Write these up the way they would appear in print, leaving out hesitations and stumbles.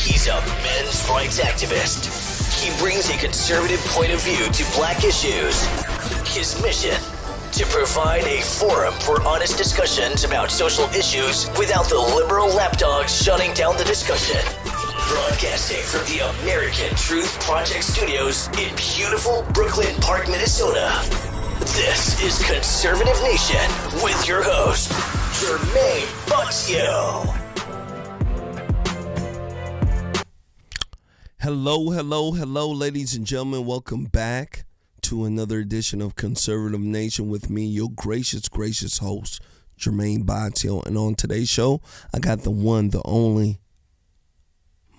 He's a men's rights activist. He brings a conservative point of view to black issues. His mission: to provide a forum for honest discussions about social issues without the liberal lapdogs shutting down the discussion. Broadcasting from the American Truth Project studios in beautiful Brooklyn Park, Minnesota. This is Conservative Nation with your host, Jermain Botsio. Hello, ladies and gentlemen. Welcome back to another edition of Conservative Nation with me, your gracious host, Jermain Botsio. And on today's show, I got the one, the only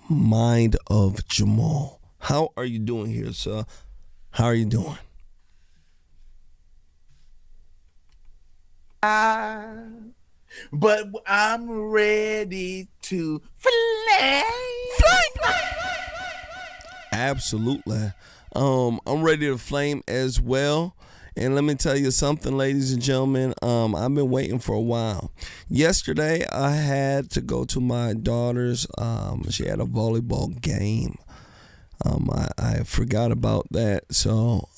mind of Jamal. How are you doing here, sir? How are you doing? But I'm ready to fly. Absolutely. I'm ready to flame as well. And let me tell you something, ladies and gentlemen. I've been waiting for a while. Yesterday, I had to go to my daughter's. She had a volleyball game. I forgot about that, so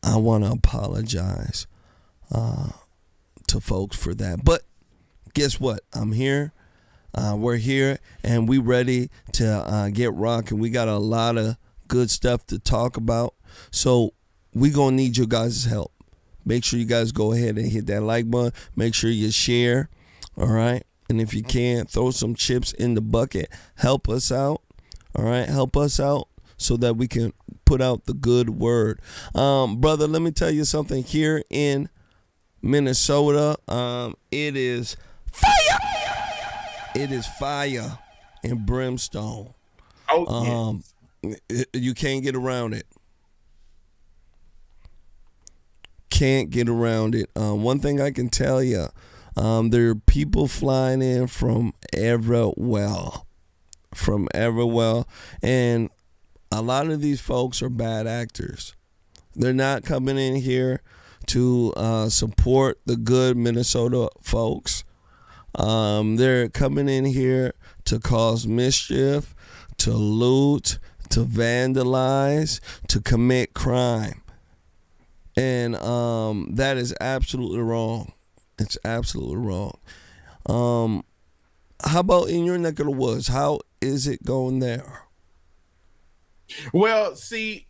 I want to apologize to folks for that. But guess what? I'm here. We're here, and we ready to get rocking. We got a lot of good stuff to talk about, so we gonna need your guys' help. Make sure you guys go ahead and hit that like button. Make sure you share, all right? And if you can, throw some chips in the bucket. Help us out, all right? Help us out so that we can put out the good word. Brother, let me tell you something. Here in Minnesota, it is fire. It is fire and brimstone. Oh, yes. You can't get around it. Can't get around it. One thing I can tell you, there are people flying in from everywhere, and a lot of these folks are bad actors. They're not coming in here to support the good Minnesota folks. They're coming in here to cause mischief, to loot, to vandalize, to commit crime. And that is absolutely wrong. It's absolutely wrong. How about in your neck of the woods? How is it going there? Well, see,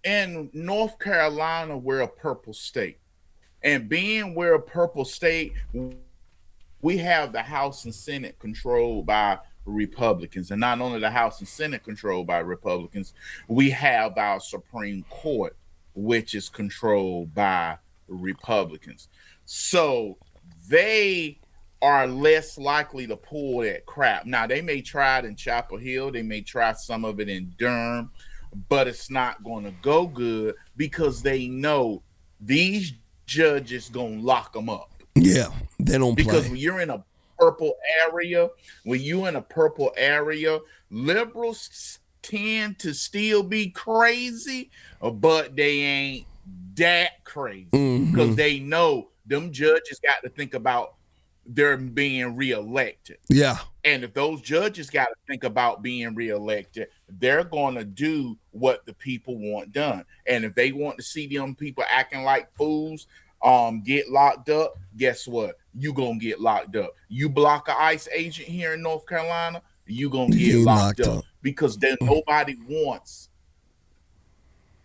in North Carolina, we're a purple state. And being we're a purple state, we have the House and Senate controlled by Republicans. And not only the House and Senate controlled by Republicans, we have our Supreme Court, which is controlled by Republicans. So they are less likely to pull that crap. Now, they may try it in Chapel Hill. They may try some of it in Durham, but it's not going to go good because they know these judges going to lock them up. Yeah, they don't because play. when you're in a purple area, liberals tend to still be crazy, but they ain't that crazy because they know them judges got to think about they're being reelected. Yeah. And if those judges got to think about being reelected, they're going to do what the people want done. And if they want to see them people acting like fools, get locked up, guess what? You gonna get locked up. You block an ICE agent here in North Carolina, you gonna get locked up because then nobody wants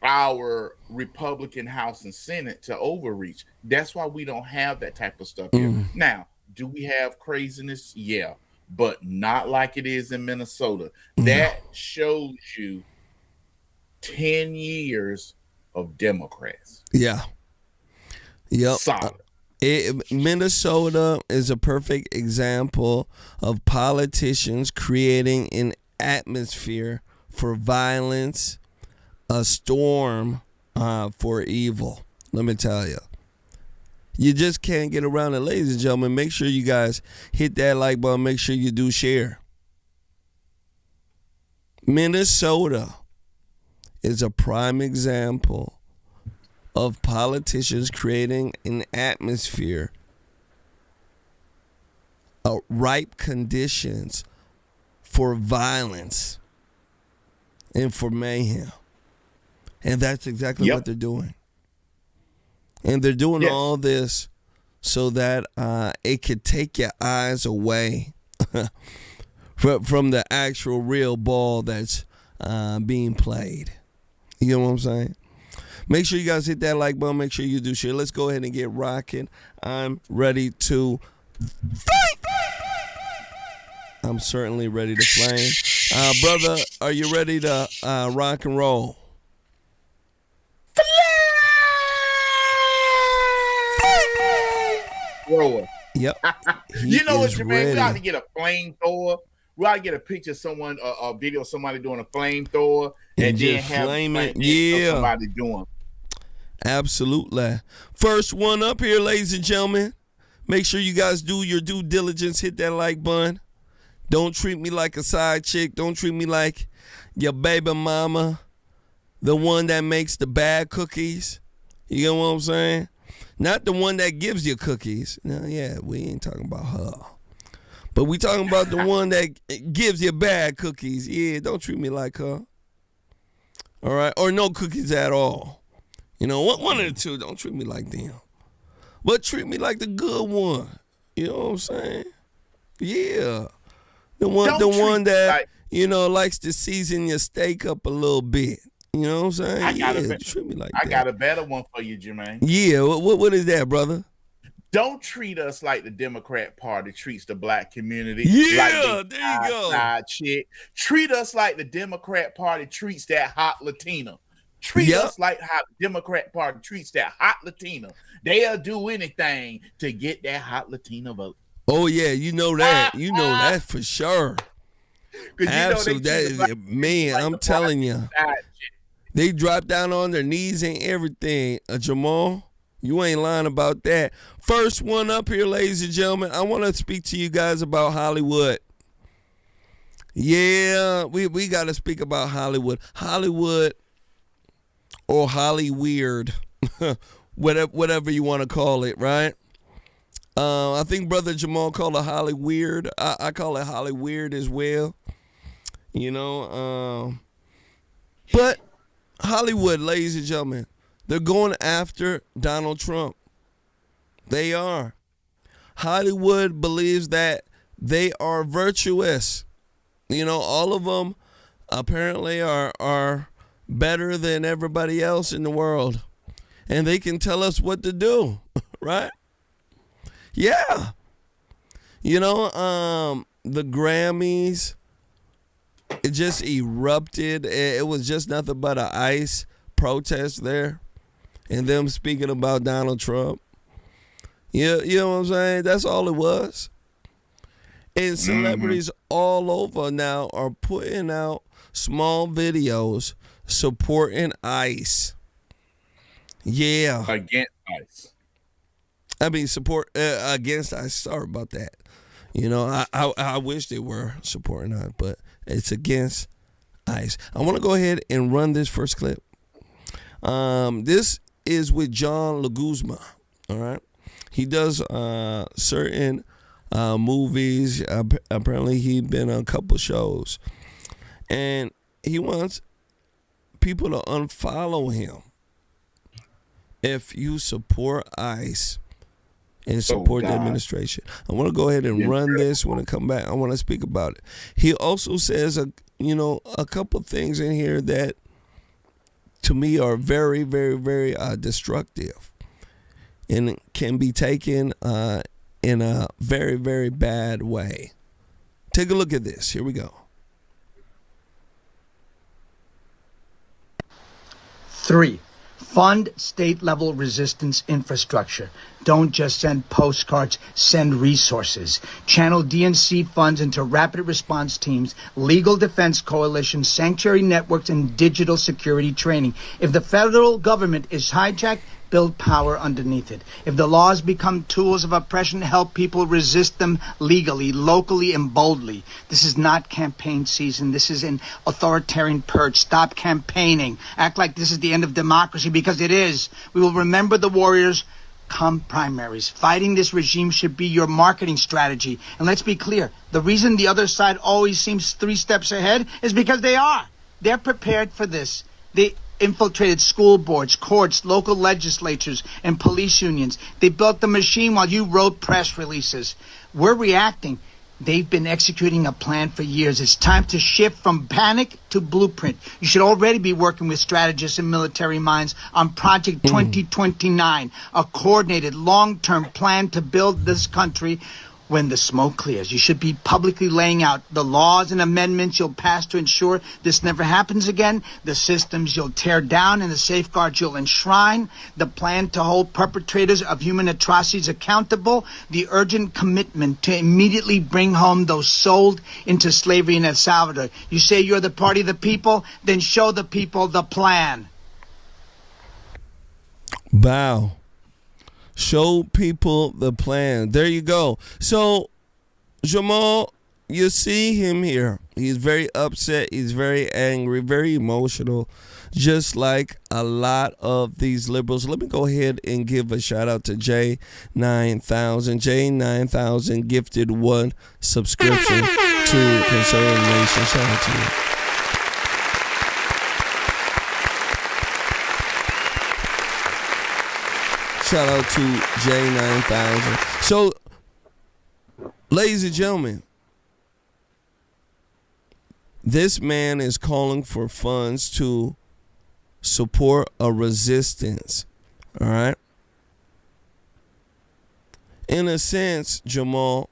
our Republican House and Senate to overreach. That's why we don't have that type of stuff here. Now, do we have craziness? Yeah, but not like it is in Minnesota. That shows you 10 years of Democrats. Yeah. Yep. Solid. Minnesota is a perfect example of politicians creating an atmosphere for violence, a storm for evil. Let me tell you. You just can't get around it. Ladies and gentlemen, make sure you guys hit that like button. Make sure you do share. Minnesota is a prime example of politicians creating an atmosphere, ripe conditions for violence and for mayhem. And that's exactly what they're doing. And they're doing all this so that it could take your eyes away from the actual real ball that's being played. You know what I'm saying? Make sure you guys hit that like button. Make sure you do share. Let's go ahead and get rocking. I'm ready to fight. I'm certainly ready to flame. Brother, are you ready to rock and roll? Thrower. Yep. You know what, Jermain? We ought to get a flamethrower. We ought to get a picture of someone, a video of somebody doing a flamethrower, and then have somebody doing. Absolutely. First one up here, ladies and gentlemen. Make sure you guys do your due diligence. Hit that like button. Don't treat me like a side chick. Don't treat me like your baby mama, the one that makes the bad cookies. You know what I'm saying? Not the one that gives you cookies. Now, yeah, we ain't talking about her. But we talking about the one that gives you bad cookies. Yeah, don't treat me like her. All right? Or no cookies at all. You know, one of the two. Don't treat me like them. But treat me like the good one. You know what I'm saying? Yeah. The one that, likes to season your steak up a little bit. You know what I'm saying? Treat me like that. I got a better one for you, Jermain. Yeah, what is that, brother? Don't treat us like the Democrat Party treats the black community. Yeah, there you go. Chick. Treat us like the Democrat Party treats that hot Latina. Treat us like how the Democrat Party treats that hot Latina. They'll do anything to get that hot Latina vote. Oh, yeah, you know that. You know that for sure. Absolutely. Man, I'm telling you. They drop down on their knees and everything. Jamal, you ain't lying about that. First one up here, ladies and gentlemen. I want to speak to you guys about Hollywood. Yeah, we got to speak about Hollywood. Hollywood or Hollyweird, whatever you want to call it, right? I think Brother Jamal called it Hollyweird. I call it Hollyweird as well. You know, but Hollywood, ladies and gentlemen, they're going after Donald Trump. They are. Hollywood believes that they are virtuous. You know, all of them apparently are better than everybody else in the world. And they can tell us what to do, right? Yeah. You know, the Grammys, it just erupted. It was just nothing but an ICE protest there. And them speaking about Donald Trump. You know what I'm saying? That's all it was. And celebrities all over now are putting out small videos supporting ICE. Yeah. Against ICE. I mean, support against ICE. Sorry about that. You know, I wish they were supporting ICE, but it's against ICE. I want to go ahead and run this first clip. This is with John Leguzma. All right. He does certain movies. Apparently, he's been on a couple shows. And he wants people to unfollow him if you support ICE and support the administration. I want to go ahead and run this. When I come back, I want to speak about it. He also says, a couple things in here that, to me, are very, very, very destructive and can be taken in a very, very bad way. Take a look at this. Here we go. 3, fund state-level resistance infrastructure. Don't just send postcards, send resources. Channel DNC funds into rapid response teams, legal defense coalitions, sanctuary networks, and digital security training. If the federal government is hijacked, build power underneath it. If the laws become tools of oppression, help people resist them legally, locally, and boldly. This is not campaign season. This is an authoritarian purge. Stop campaigning. Act like this is the end of democracy, because it is. We will remember the warriors come primaries. Fighting this regime should be your marketing strategy. And let's be clear, the reason the other side always seems 3 steps ahead is because they are. They're prepared for this. They infiltrated school boards, courts, local legislatures, and police unions. They built the machine while you wrote press releases. We're reacting. They've been executing a plan for years. It's time to shift from panic to blueprint. You should already be working with strategists and military minds on Project 2029, a coordinated long-term plan to build this country when the smoke clears. You should be publicly laying out the laws and amendments you'll pass to ensure this never happens again, the systems you'll tear down and the safeguards you'll enshrine, the plan to hold perpetrators of human atrocities accountable, the urgent commitment to immediately bring home those sold into slavery in El Salvador. You say you're the party of the people, then show the people the plan. Wow. Show people the plan. There you go. So, Jamal, you see him here. He's very upset. He's very angry, very emotional, just like a lot of these liberals. Let me go ahead and give a shout out to J9000. J9000 gifted 1 subscription to Conservative Nation. Shout out to you. Shout out to J9000. So, ladies and gentlemen, this man is calling for funds to support a resistance. All right. In a sense, Jamal,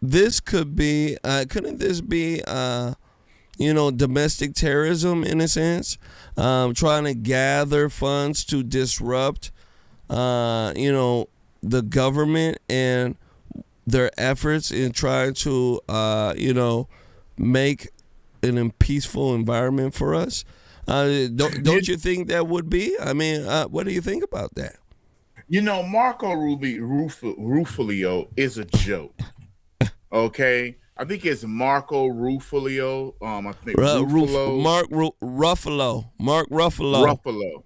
this could be, couldn't this be, domestic terrorism in a sense? Trying to gather funds to disrupt the government and their efforts in trying to, make an peaceful environment for us. Don't you think that would be? I mean, what do you think about that? Marco Rufalio is a joke. Okay, I think it's Marco Rufalio. I think Ruffalo. Mark Ruffalo.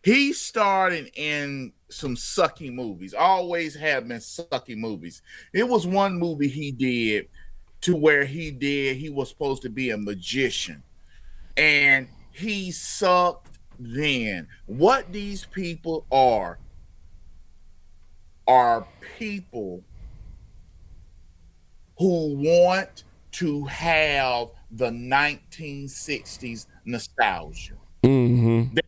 He starred in some sucky movies. Always have been sucky movies. It was one movie he did to where he was supposed to be a magician. And he sucked then. What these people are people who want to have the 1960s nostalgia. Mm-hmm.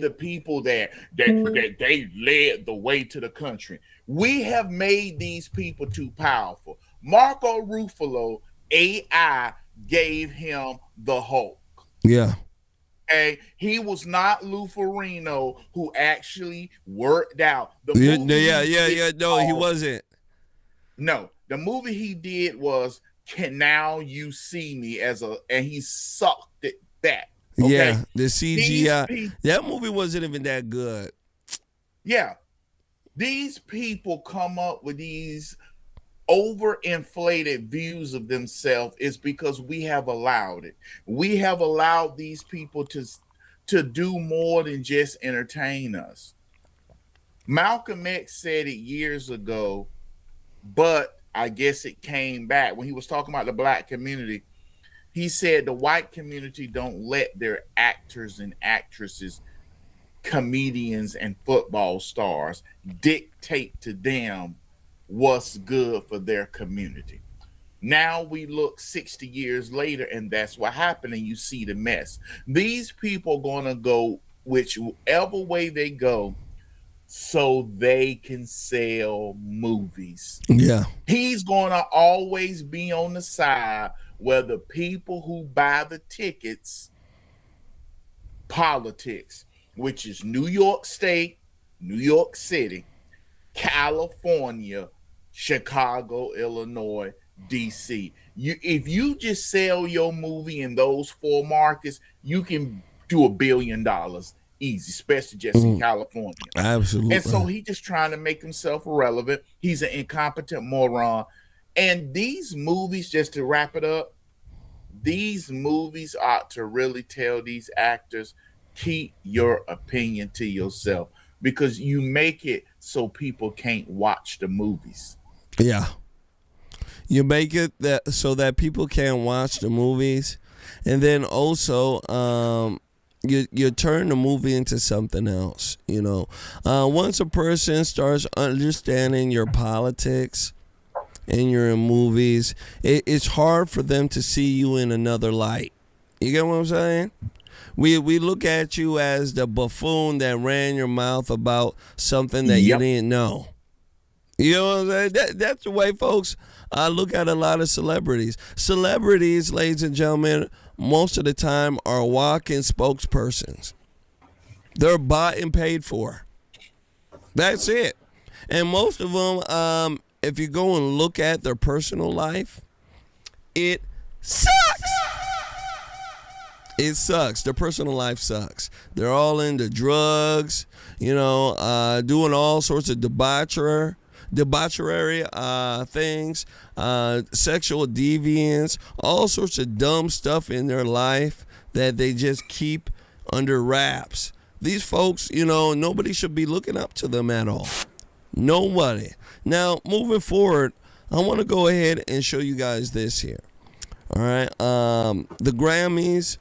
The people that they led the way to the country. We have made these people too powerful. Marco Ruffalo, AI gave him the Hulk. Yeah. Okay, he was not Lou Ferrigno, who actually worked out the movie. No, he wasn't. No, the movie he did was "Can Now You See Me" and he sucked it back. Okay? Yeah, the CGI. That movie wasn't even that good. Yeah. These people come up with these overinflated views of themselves is because we have allowed it. We have allowed these people to do more than just entertain us. Malcolm X said it years ago, but I guess it came back when he was talking about the black community. He said the white community don't let their actors and actresses, comedians and football stars dictate to them what's good for their community. Now we look 60 years later and that's what happened, and you see the mess. These people are going to go whichever way they go so they can sell movies. Yeah. He's going to always be on the side where the people who buy the tickets, politics, which is New York State, New York City, California, Chicago, Illinois, DC. If you just sell your movie in those 4 markets, you can do $1 billion easy, especially just in California. Absolutely. And so he's just trying to make himself relevant. He's an incompetent moron. And these movies, just to wrap it up, these movies ought to really tell these actors, keep your opinion to yourself. because you make it so people can't watch the movies. Yeah. You make it that so that people can't watch the movies, and then also you turn the movie into something else. Once a person starts understanding your politics and your movies, it's hard for them to see you in another light. You get what I'm saying? We look at you as the buffoon that ran your mouth about something that you didn't know. You know what I'm saying? That's the way folks look at a lot of celebrities. Celebrities, ladies and gentlemen, most of the time are walking spokespersons. They're bought and paid for. That's it. And most of them, if you go and look at their personal life, it sucks. It sucks. Their personal life sucks. They're all into drugs, doing all sorts of debauchery things, sexual deviance, all sorts of dumb stuff in their life that they just keep under wraps. These folks, nobody should be looking up to them at all. Nobody. Now, moving forward, I want to go ahead and show you guys this here. All right. The Grammys,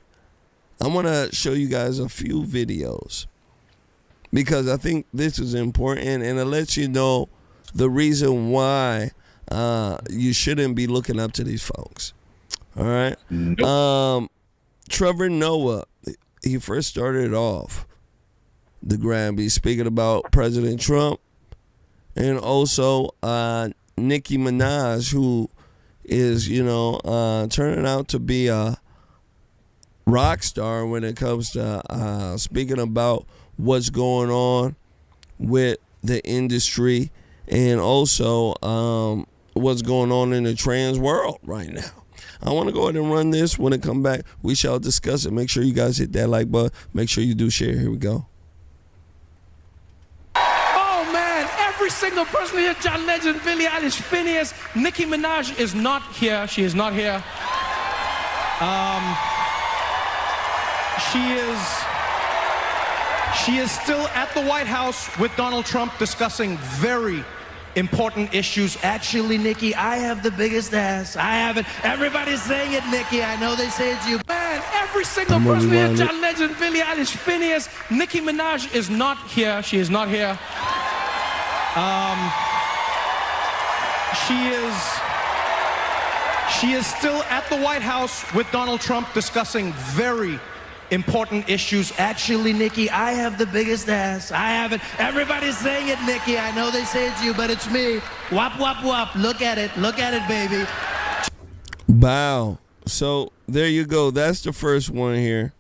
I want to show you guys a few videos because I think this is important, and it lets you know the reason why you shouldn't be looking up to these folks. All right. Nope. Trevor Noah, he first started off the Grammys speaking about President Trump, and also Nicki Minaj, who is, turning out to be a rock star when it comes to speaking about what's going on with the industry and also what's going on in the trans world right now. I want to go ahead and run this. When it come back, we shall discuss it. Make sure you guys hit that like button. Make sure you do share. Here we go. Oh, man. Every single person here, John Legend, Billie Eilish, Phineas, Nicki Minaj is not here. She is not here. She is still at the White House with Donald Trump discussing very important issues. Actually, Nikki, I have the biggest ass. I have it. Everybody's saying it, Nikki. I know they say it's you. Man, every single person here, John Legend, Billie Eilish, Phineas, Nicki Minaj is not here. She is not here. She is still at the White House with Donald Trump discussing very important issues. Actually, Nikki, I have the biggest ass. I have it. Everybody's saying it, Nikki. I know they say it's you, but it's me. Wop, wop, wop. Look at it. Look at it, baby. Wow. So there you go. That's the first one here.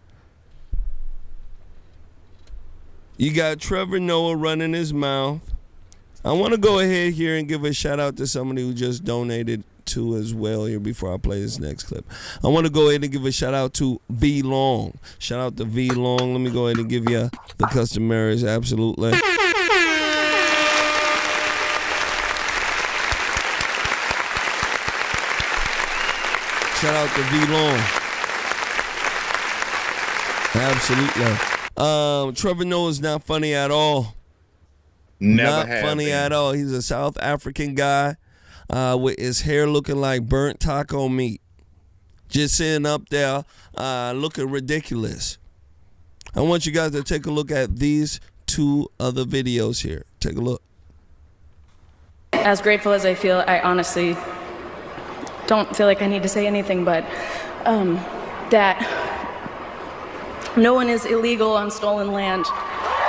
You got Trevor Noah running his mouth. I want to go ahead here and give a shout out to somebody who just donated to as well here before I play this next clip. I want to go ahead and give a shout out to V Long. Shout out to V Long. Let me go ahead and give you the customaries. Absolutely. Shout out to V Long. Absolutely. Trevor Noah is not funny at all. Never not funny at all. He's a South African guy with his hair looking like burnt taco meat. Just sitting up there looking ridiculous. I want you guys to take a look at these two other videos here. Take a look. As grateful as I feel, I honestly don't feel like I need to say anything, but that no one is illegal on stolen land.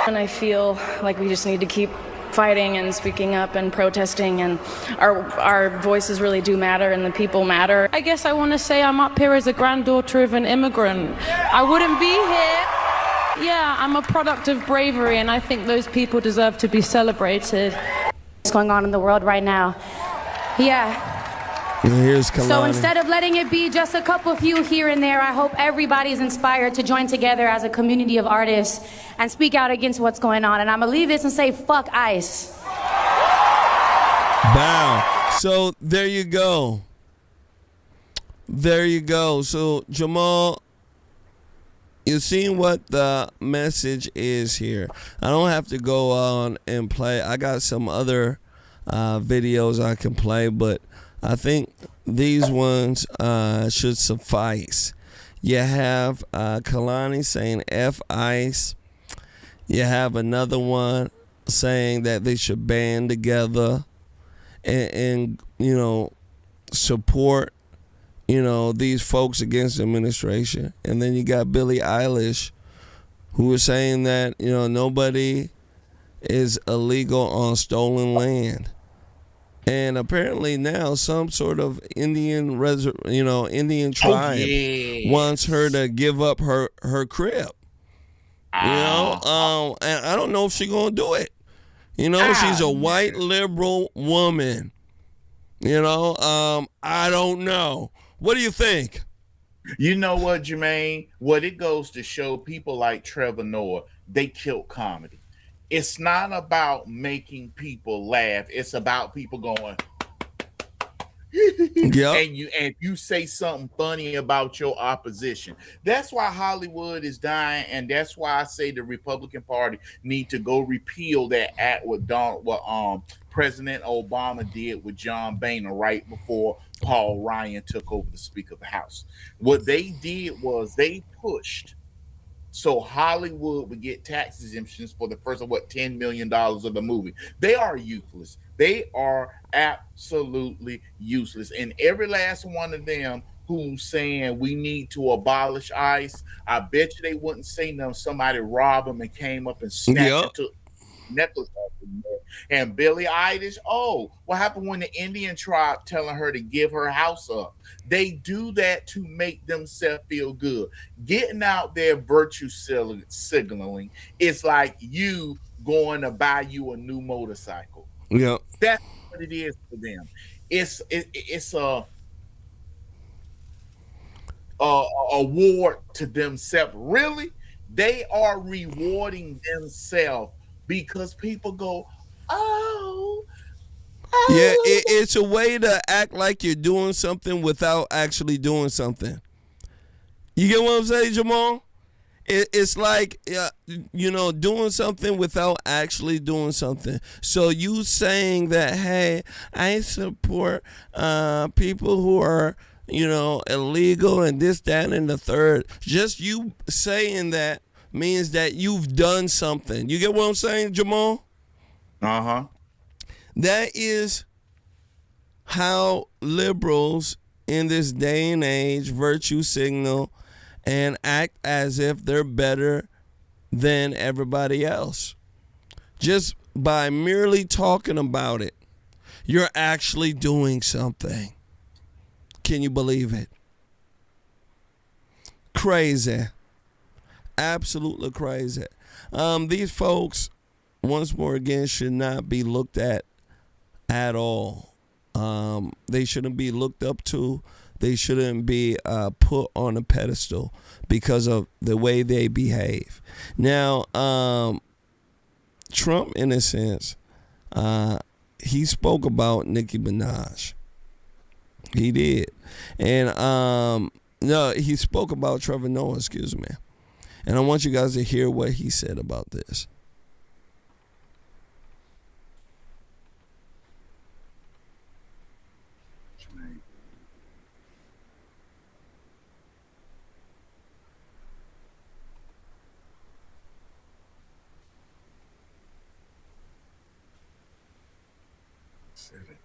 And I feel like we just need to keep fighting and speaking up and protesting, and our voices really do matter and the people matter. I guess I want to say I'm up here as a granddaughter of an immigrant. I wouldn't be here. Yeah, I'm a product of bravery, and I think those people deserve to be celebrated. What's going on in the world right now? Yeah. Here's Kalani. So instead of letting it be just a couple few here and there, I hope everybody's inspired to join together as a community of artists and speak out against what's going on. And I'm going to leave this and say, fuck ICE. Wow. So there you go. There you go. So Jamal, You see what the message is here. I don't have to go on and play. I got some other videos I can play, but I think these ones should suffice. You have Kalani saying F ICE. You have another one saying that they should band together and support these folks against the administration. And then you got Billie Eilish, who was saying that nobody is illegal on stolen land. And apparently now some sort of Indian tribe wants her to give up her crib. And I don't know if she's gonna do it. She's a white liberal woman. I don't know. What do you think? You know what, Jermaine? What it goes to show, people like Trevor Noah, they killed comedy. It's not about making people laugh. It's about people going, yep. and you say something funny about your opposition. That's why Hollywood is dying, and that's why I say the Republican Party need to go repeal that act with President Obama did with John Boehner right before Paul Ryan took over the Speaker of the House. What they did was they pushed so Hollywood would get tax exemptions for the first $10 million of the movie. They are useless. They are absolutely useless. And every last one of them who's saying we need to abolish ICE, I bet you they wouldn't say nothing. Somebody robbed them and came up and snatched it necklace off the neck. And Billie Eilish, what happened when the Indian tribe telling her to give her house up? They do that to make themselves feel good. Getting out there virtue signaling is like you going to buy you a new motorcycle. Yeah, that's what it is for them. It's a award to themselves. Really, they are rewarding themselves. Because people go, yeah, it's a way to act like you're doing something without actually doing something. You get what I'm saying, Jamal? It's like, doing something without actually doing something. So you saying that, hey, I support people who are, illegal and this, that, and the third. Just you saying that means that you've done something. You get what I'm saying, Jamal? Uh-huh. That is how liberals in this day and age virtue signal and act as if they're better than everybody else. Just by merely talking about it, you're actually doing something. Can you believe it? Crazy. Absolutely crazy. These folks, once more again, should not be looked at all. They shouldn't be looked up to. They shouldn't be put on a pedestal because of the way they behave. Now, Trump, in a sense, he spoke about Nicki Minaj. He did. And, no, he spoke about Trevor Noah, excuse me. And I want you guys to hear what he said about this.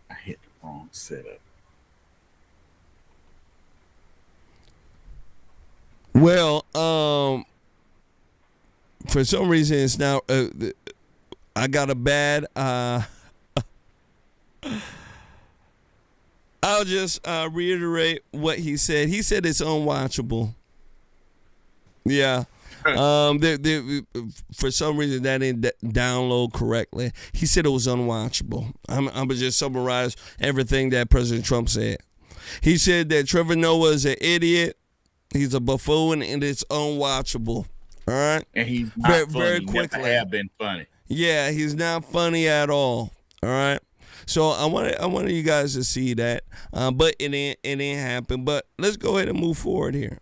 I hit the wrong setup. Well, for some reason, it's now. I got a bad. I'll just reiterate what he said. He said it's unwatchable. Yeah. For some reason that didn't download correctly. He said it was unwatchable. I'm gonna just summarize everything that President Trump said. He said that Trevor Noah is an idiot. He's a buffoon, and it's unwatchable. All right, and he's not very, funny. very quickly. Never have been funny. Yeah, he's not funny at all. All right. So I wanted you guys to see that, but it ain't happened. But let's go ahead and move forward here.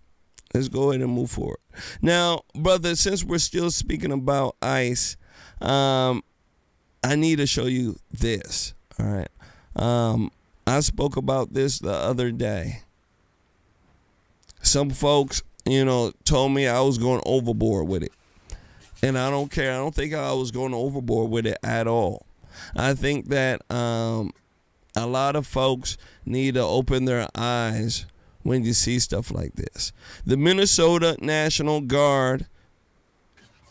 Let's go ahead and move forward. Now, brother, since we're still speaking about ICE, I need to show you this. All right. I spoke about this the other day. Some folks, told me I was going overboard with it. And I don't care. I don't think I was going overboard with it at all. I think that a lot of folks need to open their eyes when you see stuff like this. The Minnesota National Guard,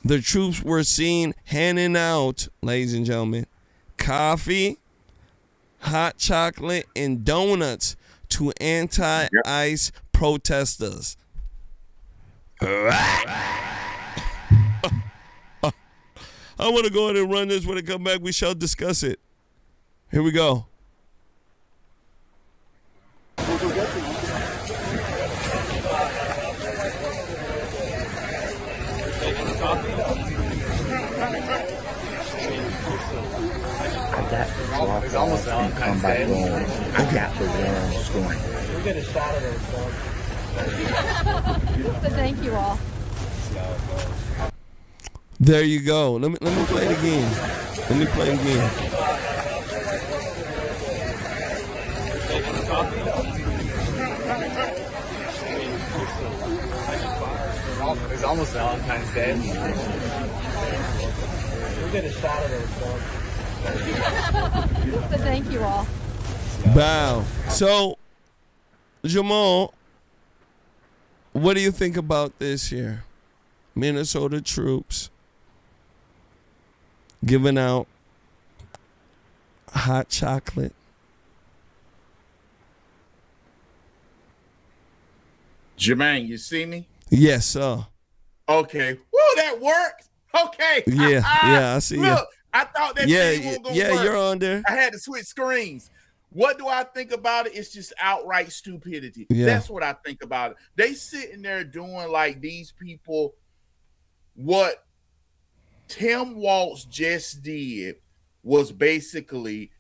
the troops were seen handing out, ladies and gentlemen, coffee, hot chocolate, and donuts to anti-ICE protesters. I want to go ahead and run this. When it come back, we shall discuss it. Here we go. It's almost Valentine's Day. I got the warm string. We'll get a shot of it. So thank you all. There you go. Let me play it again. Let me play it again. It's almost Valentine's Day. We'll get a shot of it. So thank you all. Wow. So, Jamal, what do you think about this here? Minnesota troops giving out hot chocolate. Jermain, you see me? Yes, sir. Okay. Woo, that worked. Okay. Yeah, I see you. Look, I thought that thing was going to work. You're on there. I had to switch screens. What do I think about it? It's just outright stupidity. Yeah. That's what I think about it. They sitting there doing like these people. What Tim Walz just did was basically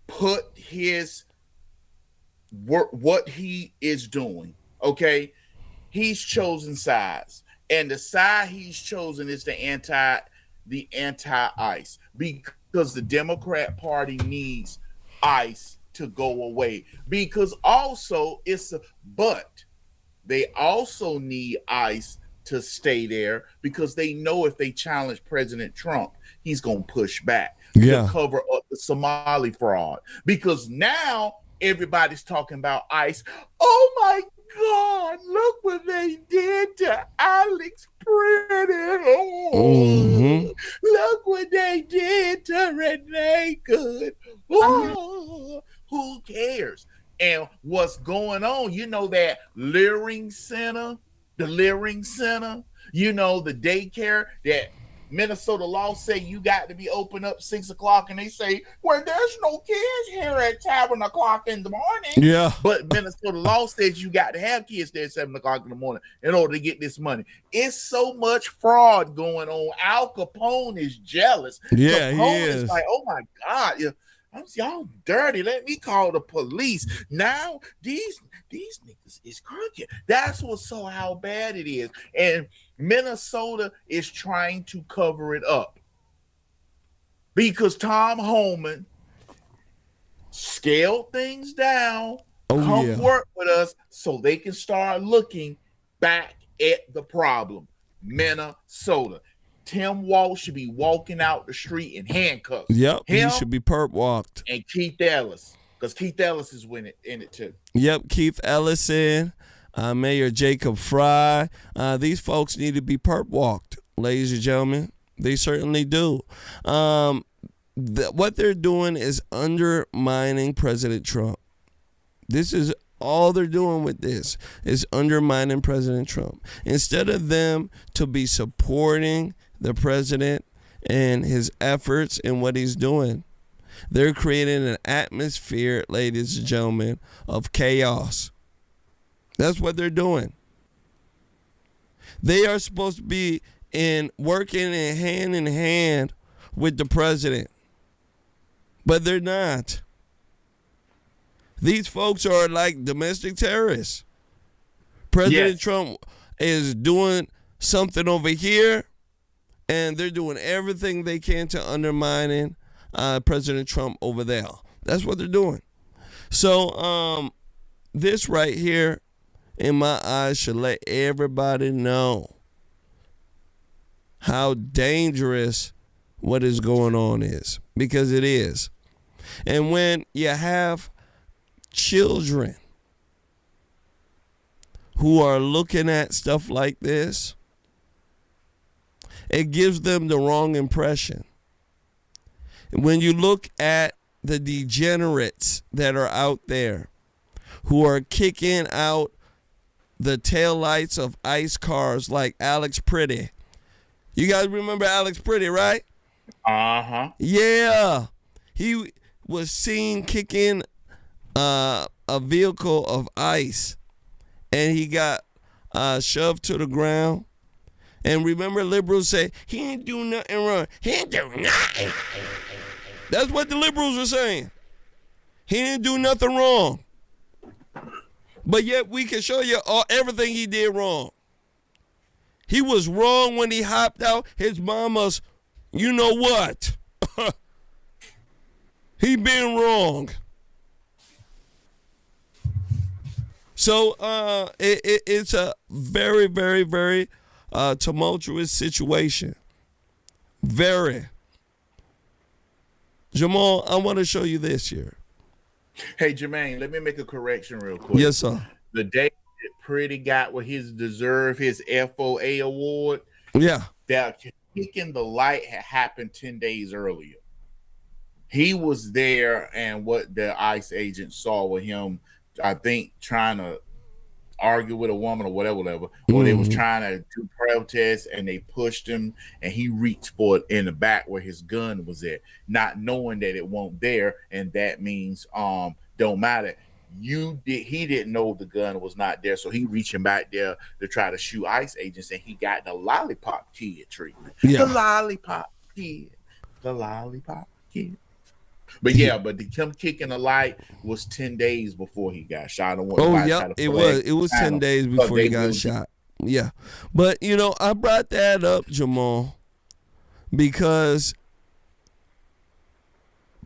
put his work, what he is doing. Okay, he's chosen sides, and the side he's chosen is the anti-ICE, because the Democrat Party needs ICE to go away, because also but they also need ICE to stay there, because they know if they challenge President Trump, he's going to push back to cover up the Somali fraud, because now everybody's talking about ICE. Oh my God, look what they did to Alex Pretty. Oh, look what they did to Renee Good. Oh, who cares? And what's going on? You know that Leering Center, the daycare that Minnesota law say you got to be open up 6 o'clock, and they say, well, there's no kids here at 7 o'clock in the morning. Yeah. But Minnesota law says you got to have kids there at 7 o'clock in the morning in order to get this money. It's so much fraud going on. Al Capone is jealous. Yeah, Capone he is. like, oh my God, y'all dirty. Let me call the police. Now these niggas is crooked. That's how bad it is. And Minnesota is trying to cover it up because Tom Homan scaled things down, work with us so they can start looking back at the problem. Minnesota. Tim Walz should be walking out the street in handcuffs. Yep, he should be perp walked. And Keith Ellis, because Keith Ellis is in it too. Yep, Keith Ellison, Mayor Jacob Fry. These folks need to be perp walked, ladies and gentlemen. They certainly do. What they're doing is undermining President Trump. This is all they're doing with this, is undermining President Trump. Instead of them to be supporting the president and his efforts and what he's doing, they're creating an atmosphere, ladies and gentlemen, of chaos. That's what they're doing. They are supposed to be working in hand with the president, but they're not. These folks are like domestic terrorists. President Trump is doing something over here, and they're doing everything they can to undermining President Trump over there. That's what they're doing. So this right here, in my eyes, should let everybody know how dangerous what is going on is, because it is. And when you have children who are looking at stuff like this, it gives them the wrong impression. When you look at the degenerates that are out there who are kicking out the taillights of ICE cars like Alex Pretty. You guys remember Alex Pretty, right? Uh-huh. Yeah. He was seen kicking a vehicle of ICE, and he got shoved to the ground. And remember, liberals say, he ain't do nothing wrong. He ain't do nothing. That's what the liberals were saying. He didn't do nothing wrong. But yet we can show you everything he did wrong. He was wrong when he hopped out his mama's, you know what? He been wrong. So it's a very, very, very tumultuous situation. Very. Jamal, I want to show you this here. Hey, Jermain, let me make a correction real quick. Yes, sir. The day that Pretty got what his FOA award, Yeah. that kicking the light had happened 10 days earlier. He was there, and what the ICE agent saw with him, I think, trying to argue with a woman or whatever, or they was trying to do protests, and they pushed him, and he reached for it in the back where his gun was at, not knowing that it won't there, and that means don't matter. He didn't know the gun was not there, so he reaching back there to try to shoot ICE agents, and he got the lollipop kid treatment. Yeah. The lollipop kid. But him kicking the light was 10 days before he got shot. It was 10 days before he got shot. Yeah. But, I brought that up, Jamal, because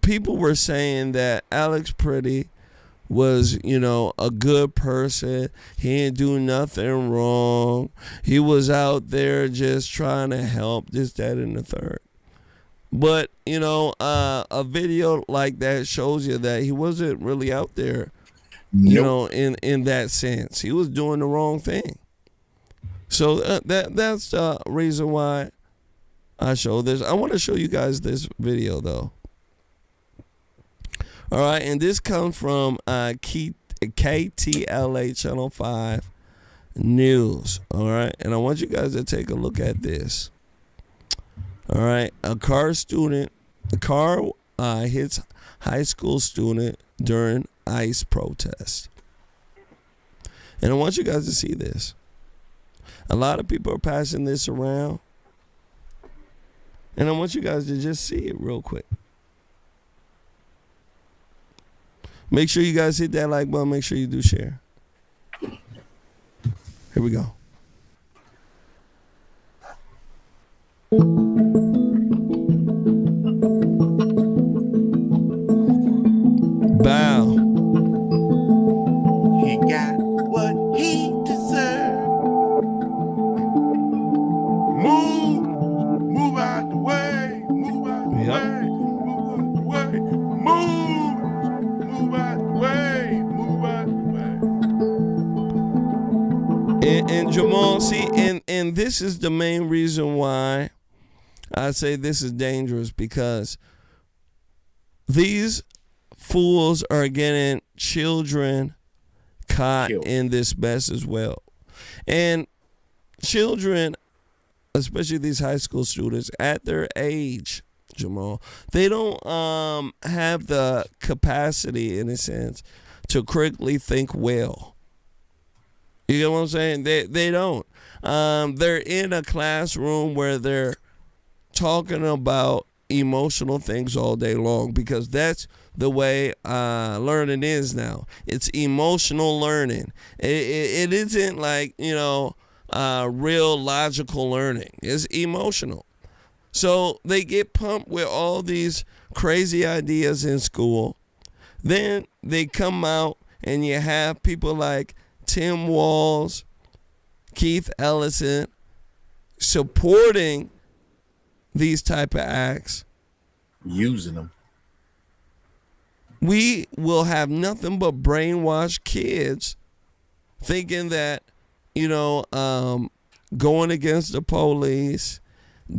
people were saying that Alex Pretty was, a good person. He didn't do nothing wrong. He was out there just trying to help, this, that, and the third. But, a video like that shows you that he wasn't really out there, in that sense. He was doing the wrong thing. So that's the reason why I show this. I want to show you guys this video, though. All right, and this comes from KTLA Channel 5 News. All right, and I want you guys to take a look at this. All right, a car hits high school student during ICE protest. And I want you guys to see this. A lot of people are passing this around. And I want you guys to just see it real quick. Make sure you guys hit that like button. Make sure you do share. Here we go. Bow. He got what he deserved. Move out the way, move out the way, move out the way, move out the way, move out the way. And Jamal, see, and this is the main reason why I say this is dangerous, because these fools are getting children caught in this mess as well. And children, especially these high school students, at their age, Jamal, they don't have the capacity, in a sense, to critically think well. You get what I'm saying? They don't. They're in a classroom where they're talking about emotional things all day long, because that's the way learning is now. It's emotional learning. It isn't like, real logical learning. It's emotional. So they get pumped with all these crazy ideas in school. Then they come out and you have people like Tim Walz, Keith Ellison supporting these type of acts. Using them. We will have nothing but brainwashed kids thinking that, going against the police,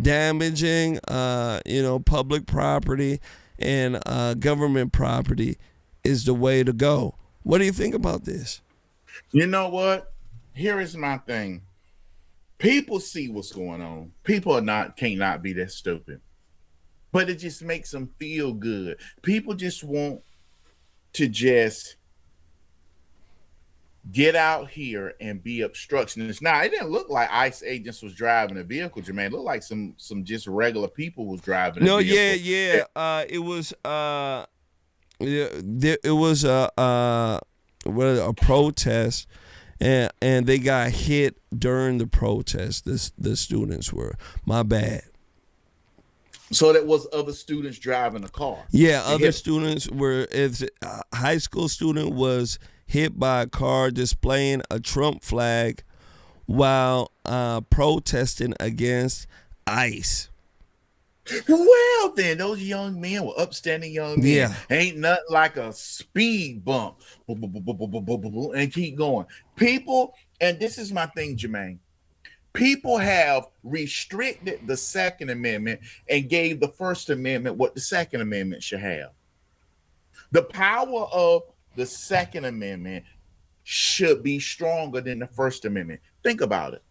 damaging, public property and government property is the way to go. What do you think about this? You know what? Here is my thing. People see what's going on. People cannot be that stupid. But it just makes them feel good. People just want to just get out here and be obstructionists. Now, it didn't look like ICE agents was driving a vehicle, Jermaine. It looked like some just regular people was driving a vehicle. It was a protest, and they got hit during the protest. The students were. My bad. So that was other students driving a car. Yeah, other students were. A high school student was hit by a car displaying a Trump flag while protesting against ICE. Well, then, those young men were upstanding young men. Yeah. Ain't nothing like a speed bump. And keep going. People, and this is my thing, Jermaine. People have restricted the Second Amendment and gave the First Amendment what the Second Amendment should have. The power of the Second Amendment should be stronger than the First Amendment. Think about it.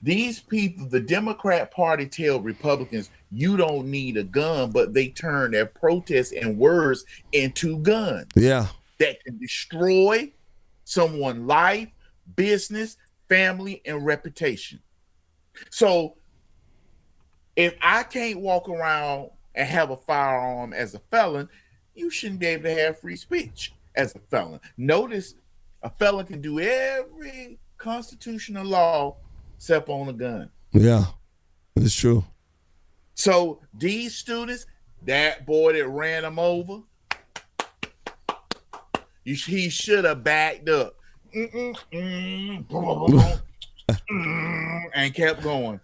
These people, the Democrat Party tell Republicans, you don't need a gun, but they turn their protests and words into guns. Yeah. That can destroy someone's life, business, family, and reputation. So if I can't walk around and have a firearm as a felon, you shouldn't be able to have free speech as a felon. Notice a felon can do every constitutional law except on a gun. Yeah, it's true. So these students, that boy that ran them over, he should have backed up. And kept going.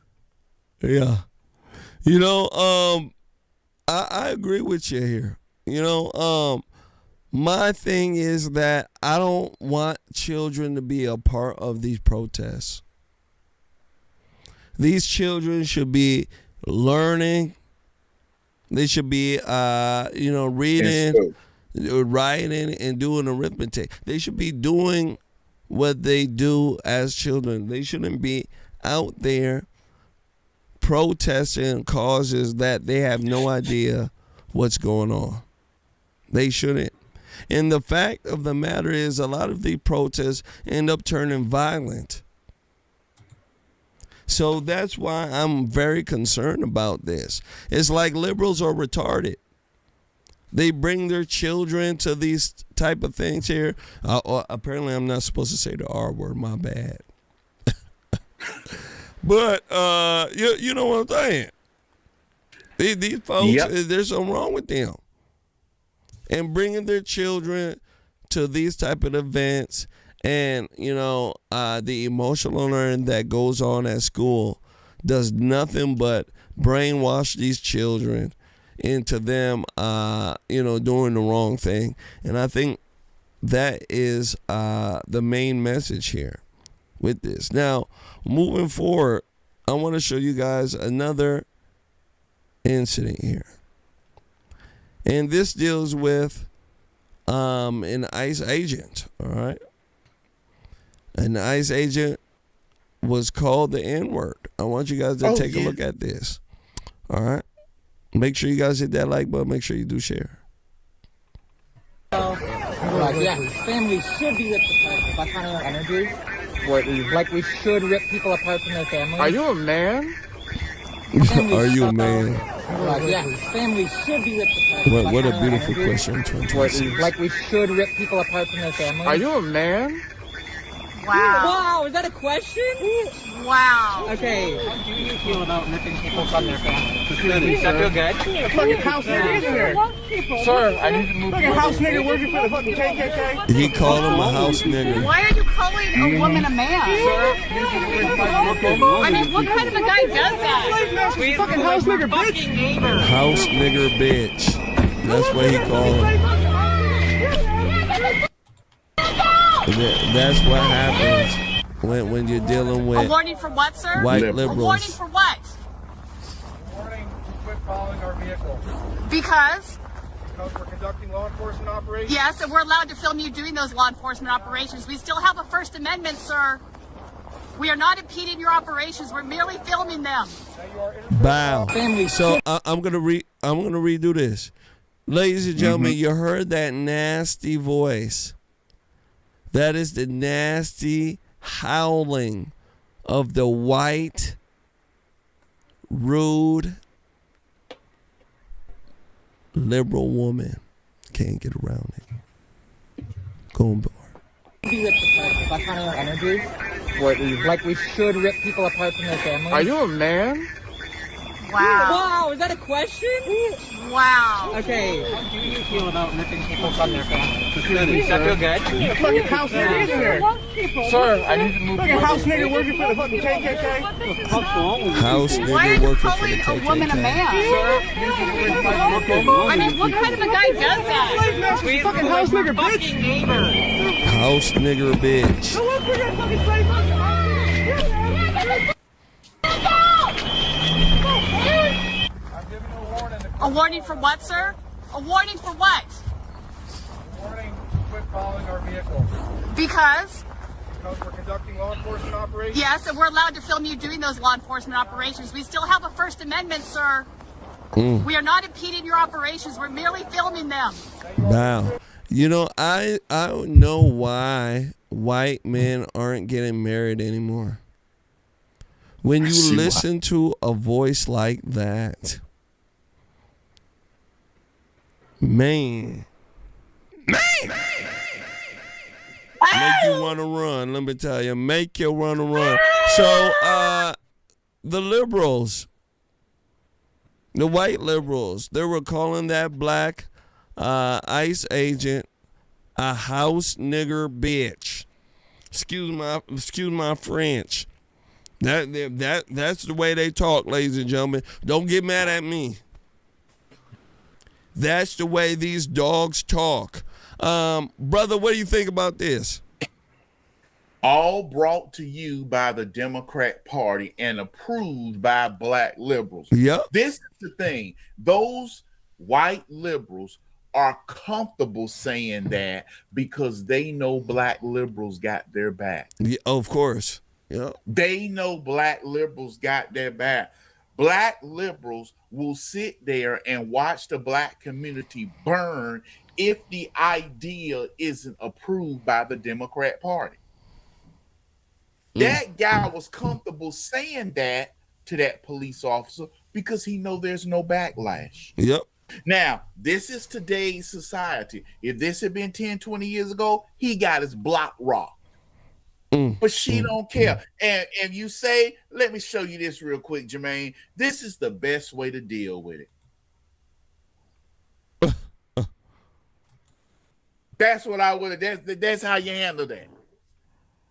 Yeah. I agree with you here. My thing is that I don't want children to be a part of these protests. These children should be learning. They should be, reading, writing, and doing arithmetic. They should be doing what they do as children. They shouldn't be out there protesting causes that they have no idea what's going on. They shouldn't. And the fact of the matter is, a lot of these protests end up turning violent. So that's why I'm very concerned about this. It's like liberals are retarded. They bring their children to these type of things here. Apparently, I'm not supposed to say the R word. My bad. But you know what I'm saying. These folks, there's something wrong with them. And bringing their children to these type of events, and the emotional learning that goes on at school does nothing but brainwash these children into them, doing the wrong thing. And I think that is the main message here with this. Now, moving forward, I want to show you guys another incident here. And this deals with an ICE agent, all right? An ICE agent was called the N-word. I want you guys to take a look at this, all right? Make sure you guys hit that like button. Make sure you do share. Families should be ripped apart by kind of energy. Like we should rip people apart from their families. Are you a man? Are you a man? Yeah, families should be ripped apart. What a beautiful question in 2026. Like we should rip people apart from their families. Are you a man? Wow. Wow, is that a question? Wow. Okay. How do you feel about ripping people from their families? Does that feel good? The fucking house nigga is here. Sir, I need to move. Fucking house nigga working for the fucking KKK. He called him a house nigger. Why are you calling a woman a man? I mean, what kind of a guy does that? Fucking house nigga, bitch. House nigger bitch. That's what he called him. That's what happens when you're dealing A with warning for what, sir? white A warning liberals. for what? Warning to quit following our vehicle. Because? Because we're conducting law enforcement operations. Yes, and we're allowed to film you doing those law enforcement operations. We still have a First Amendment, sir. We are not impeding your operations. We're merely filming them. Bow. So I'm gonna redo this, ladies and gentlemen. You heard that nasty voice. That is the nasty howling of the white, rude, liberal woman. Can't get around it. Go on board. Be ripped apart. That's kind of our energy. Like we should rip people apart from their families. Are you a man? Wow. Wow, is that a question? Wow. Okay. How do you feel about ripping people from their families? Does that feel good? The fucking house nigga is here. Sir, I need to move. Fucking house nigga working for the fucking KKK. House Why are nigger you working for the calling a woman a KKK. man? I mean, what kind of a guy does that? Fucking house nigga, bitch. House nigger bitch. A warning for what, sir? A warning for what? Warning to quit following our vehicle. Because? Because we're conducting law enforcement operations. Yes, and we're allowed to film you doing those law enforcement operations. We still have a First Amendment, sir. We are not impeding your operations. We're merely filming them. Wow. You know, I don't know why white men aren't getting married anymore. When you listen to a voice like that, man, make you want to run. Let me tell you, make you want to run. So, the liberals, the white liberals, they were calling that black ICE agent a house nigger bitch. Excuse my French. That's the way they talk, ladies and gentlemen. Don't get mad at me. That's the way these dogs talk. Brother, what do you think about this? All brought to you by the Democrat Party and approved by black liberals. Yep. This is the thing. Those white liberals are comfortable saying that because they know black liberals got their back. Yeah, of course. Yeah. They know black liberals got their back. Black liberals will sit there and watch the black community burn if the idea isn't approved by the Democrat Party. That guy was comfortable saying that to that police officer because he know there's no backlash. Yep. Now, this is today's society. If this had been 10, 20 years ago, he got his block rocked. But she don't care. And if you say, let me show you this real quick, Jermaine, this is the best way to deal with it. That's what I would have. That's how you handle that.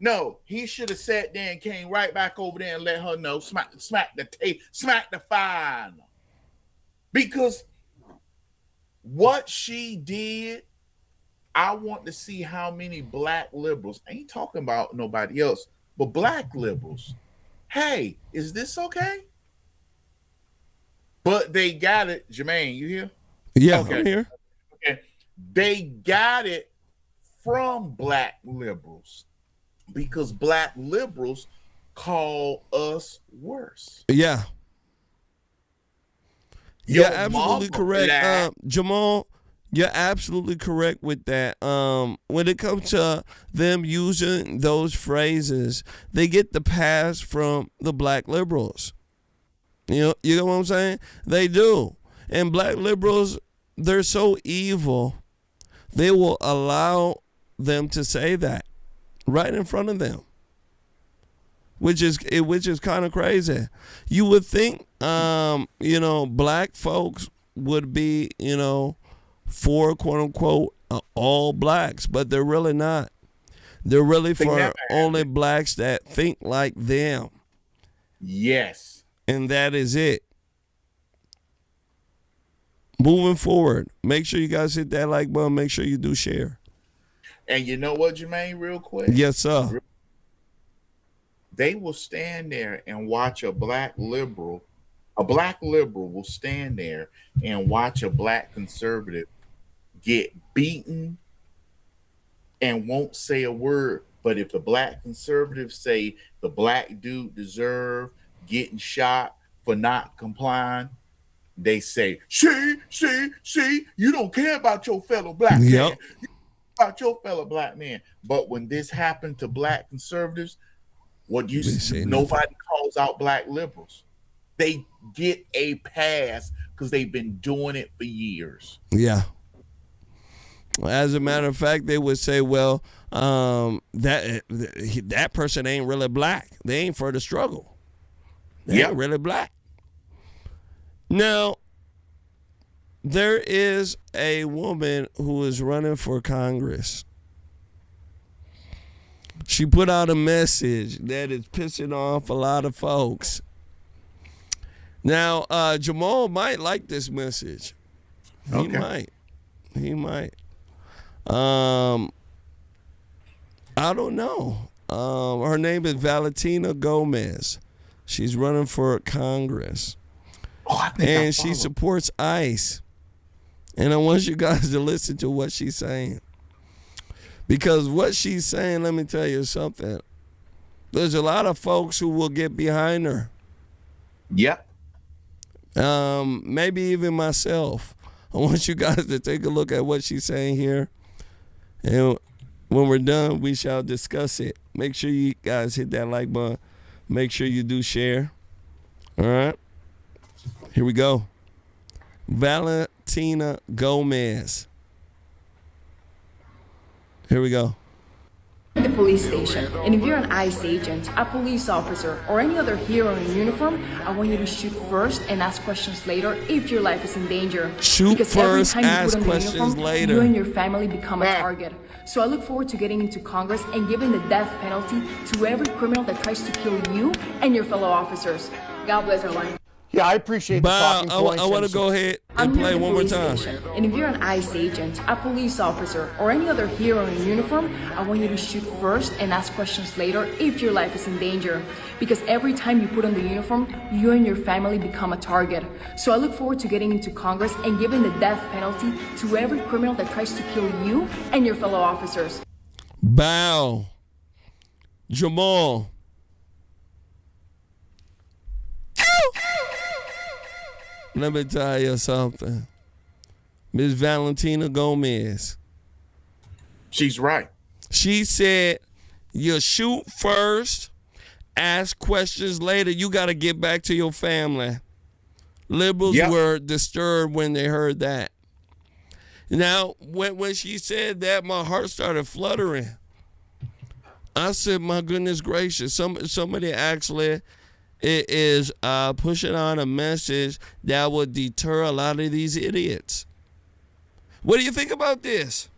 No, he should have sat there and came right back over there and let her know, smack the fire. Because what she did, I want to see how many black liberals, I ain't talking about nobody else, but black liberals, hey, is this okay? But they got it. Jermaine, you here? Yeah, okay. I'm here. Okay. They got it from black liberals because black liberals call us worse. Yeah. Your You're absolutely mama correct. Jamal, you're absolutely correct with that. When it comes to them using those phrases, they get the pass from the black liberals. You know what I'm saying? They do. And black liberals, they're so evil, they will allow them to say that right in front of them, which is kind of crazy. You would think, black folks would be, for quote unquote all blacks, but they're really not. They're really for only blacks that think like them. Yes. And that is it. Moving forward, make sure you guys hit that like button. Make sure you do share. And you know what, Jermaine, real quick? Yes, sir. They will stand there and watch a black liberal. A black liberal will stand there and watch a black conservative get beaten and won't say a word. But if the black conservatives say the black dude deserved getting shot for not complying, they say, see, you don't care about your fellow black man. You care about your fellow black man. But when this happened to black conservatives, what you see, nobody calls out black liberals. They get a pass because they've been doing it for years. Yeah. As a matter of fact, they would say, well, that person ain't really black. They ain't for the struggle. They ain't really black. Now, there is a woman who is running for Congress. She put out a message that is pissing off a lot of folks. Now, Jamal might like this message. He might. I don't know. Her name is Valentina Gomez. She's running for Congress. And she supports ICE. And I want you guys to listen to what she's saying. Because what she's saying, let me tell you something. There's a lot of folks who will get behind her. Yep. Maybe even myself. I want you guys to take a look at what she's saying here. And when we're done, we shall discuss it. Make sure you guys hit that like button. Make sure you do share. All right. Here we go. Valentina Gomez. Here we go. The police station, and if you're an ICE agent, a police officer, or any other hero in uniform, I want you to shoot first and ask questions later if your life is in danger. Shoot because first, every time ask you put on questions the uniform, later. You and your family become a target. So I look forward to getting into Congress and giving the death penalty to every criminal that tries to kill you and your fellow officers. God bless our life. Yeah, I appreciate the talking points. I want to go ahead and play one more time. And if you're an ICE agent, a police officer, or any other hero in uniform, I want you to shoot first and ask questions later if your life is in danger. Because every time you put on the uniform, you and your family become a target. So I look forward to getting into Congress and giving the death penalty to every criminal that tries to kill you and your fellow officers. Bow. Jamal. Let me tell you something. Miss Valentina Gomez. She's right. She said, you shoot first, ask questions later. You got to get back to your family. Liberals were disturbed when they heard that. Now, when she said that, my heart started fluttering. I said, my goodness gracious. Somebody actually... It is pushing on a message that would deter a lot of these idiots. What do you think about this?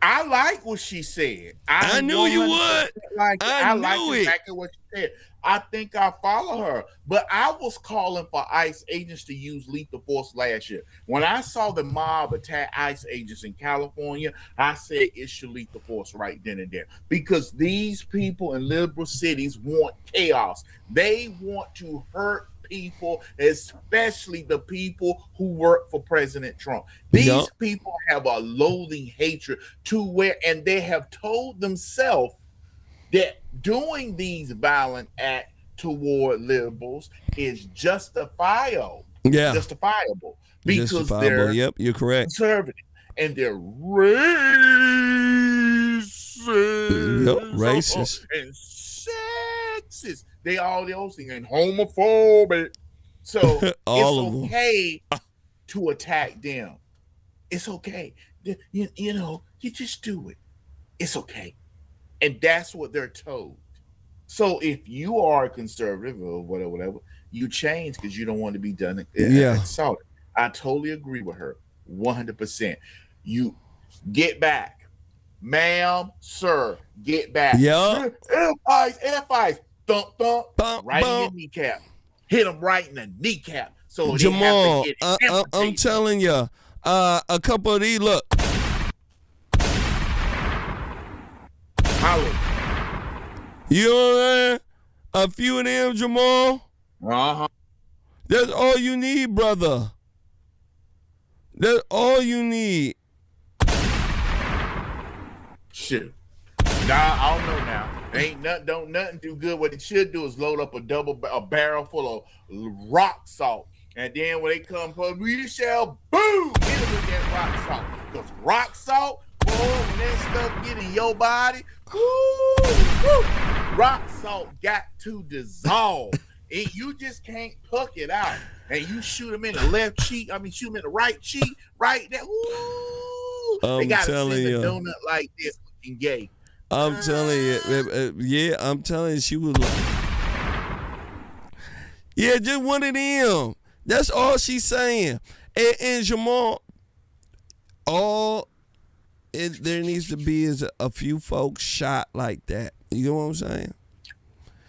I like what she said. I knew you would. I like exactly what she said. I think I follow her. But I was calling for ICE agents to use lethal force last year. When I saw the mob attack ICE agents in California, I said it should lethal force right then and there. Because these people in liberal cities want chaos. They want to hurt people, especially the people who work for President Trump. These people have a loathing hatred to where, and they have told themselves that doing these violent acts toward liberals is justifiable. Justifiable because they're you're correct. Conservative and they're racist. Racist and sexist. They all those things and homophobic. So it's okay to attack them. It's okay. You know, you just do it. It's okay. And that's what they're told. So if you are a conservative or whatever, you change because you don't want to be done assaulted. I totally agree with her. 100%. You get back. Ma'am, sir, get back. Yeah. F-eyes. Thump, right in your kneecap. Hit them right in the kneecap. So Jamal, I'm telling you, a couple of these, look. You know what I'm saying? A few of them, Jamal. Uh-huh. That's all you need, brother. That's all you need. Shit. Nah, I don't know now. Ain't nothing do good. What it should do is load up a barrel full of rock salt. And then when they come, we shall boom, hit them with that rock salt. Because rock salt, boy, when that stuff get in your body, rock salt got to dissolve. You just can't puck it out. And you shoot them in the left cheek, shoot them in the right cheek, right there. They got to send a donut like this looking gay. I'm telling you, I'm telling you, she was like, yeah, just one of them. That's all she's saying. And Jamal, there needs to be is a few folks shot like that. You know what I'm saying?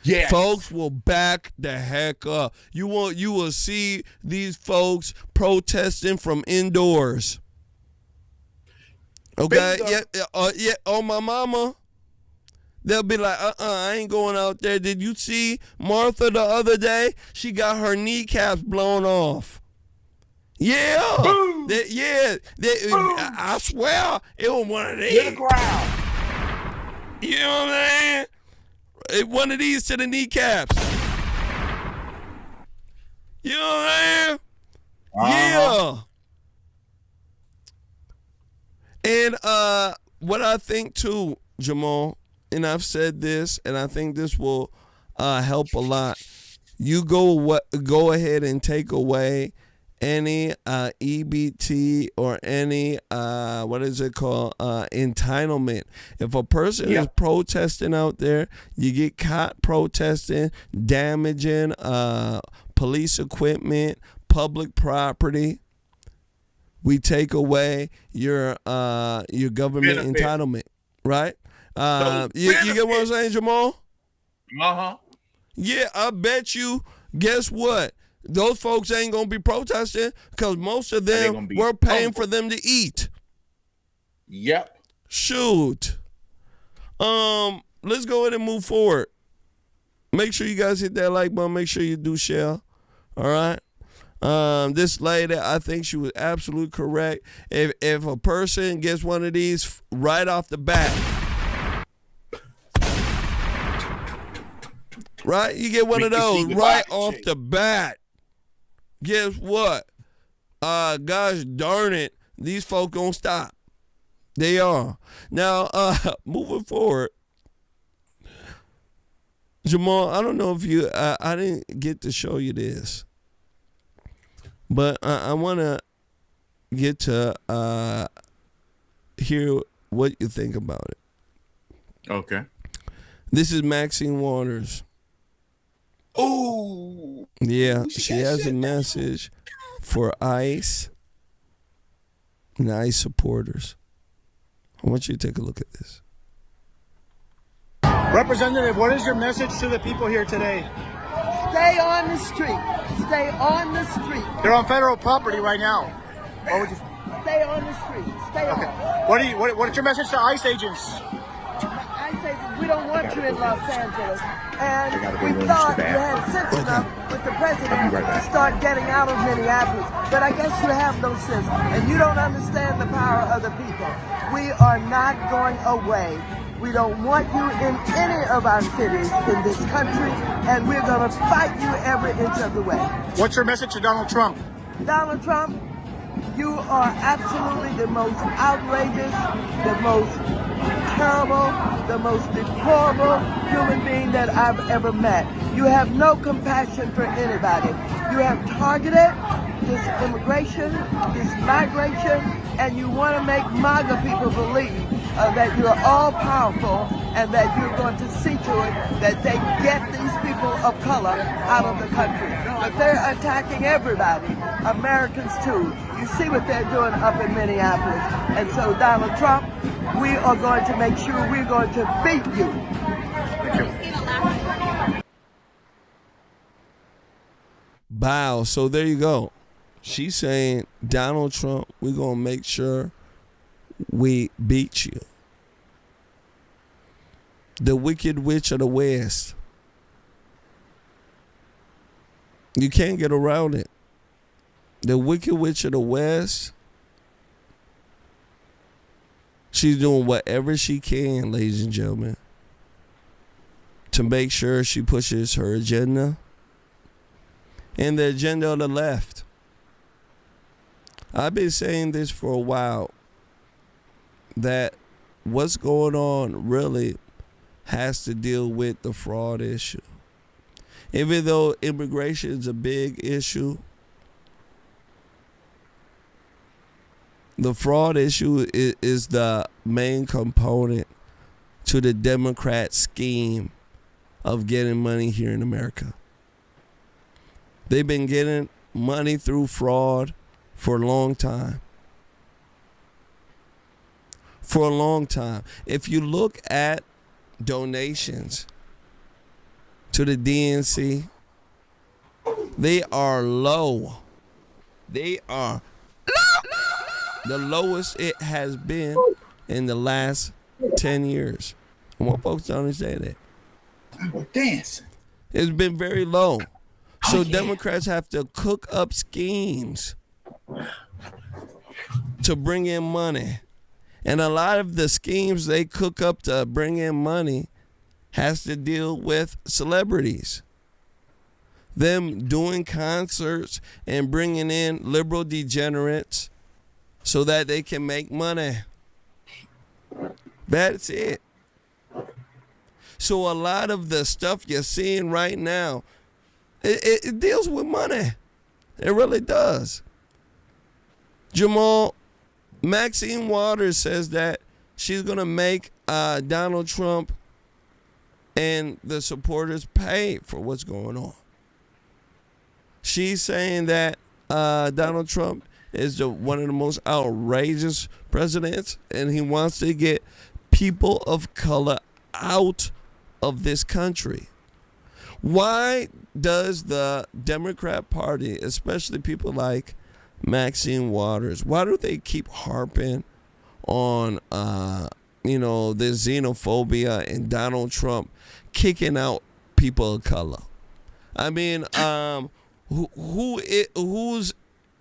Yeah. Folks will back the heck up. You will see these folks protesting from indoors. Okay? Yeah, on my mama. They'll be like, I ain't going out there. Did you see Martha the other day? She got her kneecaps blown off. Yeah. I swear it was one of these. Hit the ground. You know what I'm saying? One of these to the kneecaps. You know what I'm saying? Yeah. And what I think too, Jamal, and I've said this, and I think this will help a lot. You go ahead and take away any EBT or any entitlement. If a person is protesting out there, you get caught protesting, damaging police equipment, public property, we take away your government benefit. Entitlement, right? You get what I'm saying, Jamal? Uh-huh. Yeah, I bet you, guess what? Those folks ain't going to be protesting because most of them were paying for them to eat. Yep. Shoot. Let's go ahead and move forward. Make sure you guys hit that like button. Make sure you do share. All right? This lady, I think she was absolutely correct. If a person gets one of these right off the bat, right? You get one of those right off the bat. Guess what? Gosh darn it, these folk gonna stop. They are. Now, moving forward, Jamal, I don't know if you, I didn't get to show you this, but I want to get to hear what you think about it. Okay. This is Maxine Waters. Oh. Yeah, she has a message for ICE and ICE supporters. I want you to take a look at this. Representative, what is your message to the people here today? Stay on the street. Stay on the street. They're on federal property right now. What would you... Stay on the street. Stay on. What's your message to ICE agents? ICE agents, we don't want you in Los Angeles. And we thought you had sense enough with the president to start getting out of Minneapolis. But I guess you have no sense. And you don't understand the power of the people. We are not going away. We don't want you in any of our cities in this country, and we're going to fight you every inch of the way. What's your message to Donald Trump? Donald Trump, you are absolutely the most outrageous, the most terrible, the most deplorable human being that I've ever met. You have no compassion for anybody. You have targeted this immigration, this migration, and you want to make MAGA people believe that you're all powerful and that you're going to see to it that they get these people of color out of the country. But they're attacking everybody, Americans too. You see what they're doing up in Minneapolis. And so Donald Trump, we are going to make sure we're going to beat you. Bow. So there you go. She's saying, Donald Trump, we're going to make sure we beat you. The Wicked Witch of the West. You can't get around it. The Wicked Witch of the West. She's doing whatever she can, ladies and gentlemen, to make sure she pushes her agenda and the agenda of the left. I've been saying this for a while, that what's going on really has to deal with the fraud issue. Even though immigration is a big issue, the fraud issue is the main component to the Democrat scheme of getting money here in America. They've been getting money through fraud for a long time. For a long time. If you look at donations to the DNC, they are low. They are the lowest it has been in the last 10 years. I want folks to understand that. I'm dancing. It's been very low. So Democrats have to cook up schemes to bring in money. And a lot of the schemes they cook up to bring in money has to deal with celebrities. Them doing concerts and bringing in liberal degenerates so that they can make money. That's it. So a lot of the stuff you're seeing right now, it deals with money. It really does. Jamal, Maxine Waters says that she's going to make Donald Trump and the supporters pay for what's going on. She's saying that Donald Trump is one of the most outrageous presidents, and he wants to get people of color out of this country. Why does the Democrat Party, especially people like Maxine Waters, why do they keep harping on the xenophobia and Donald Trump kicking out people of color? I mean, who's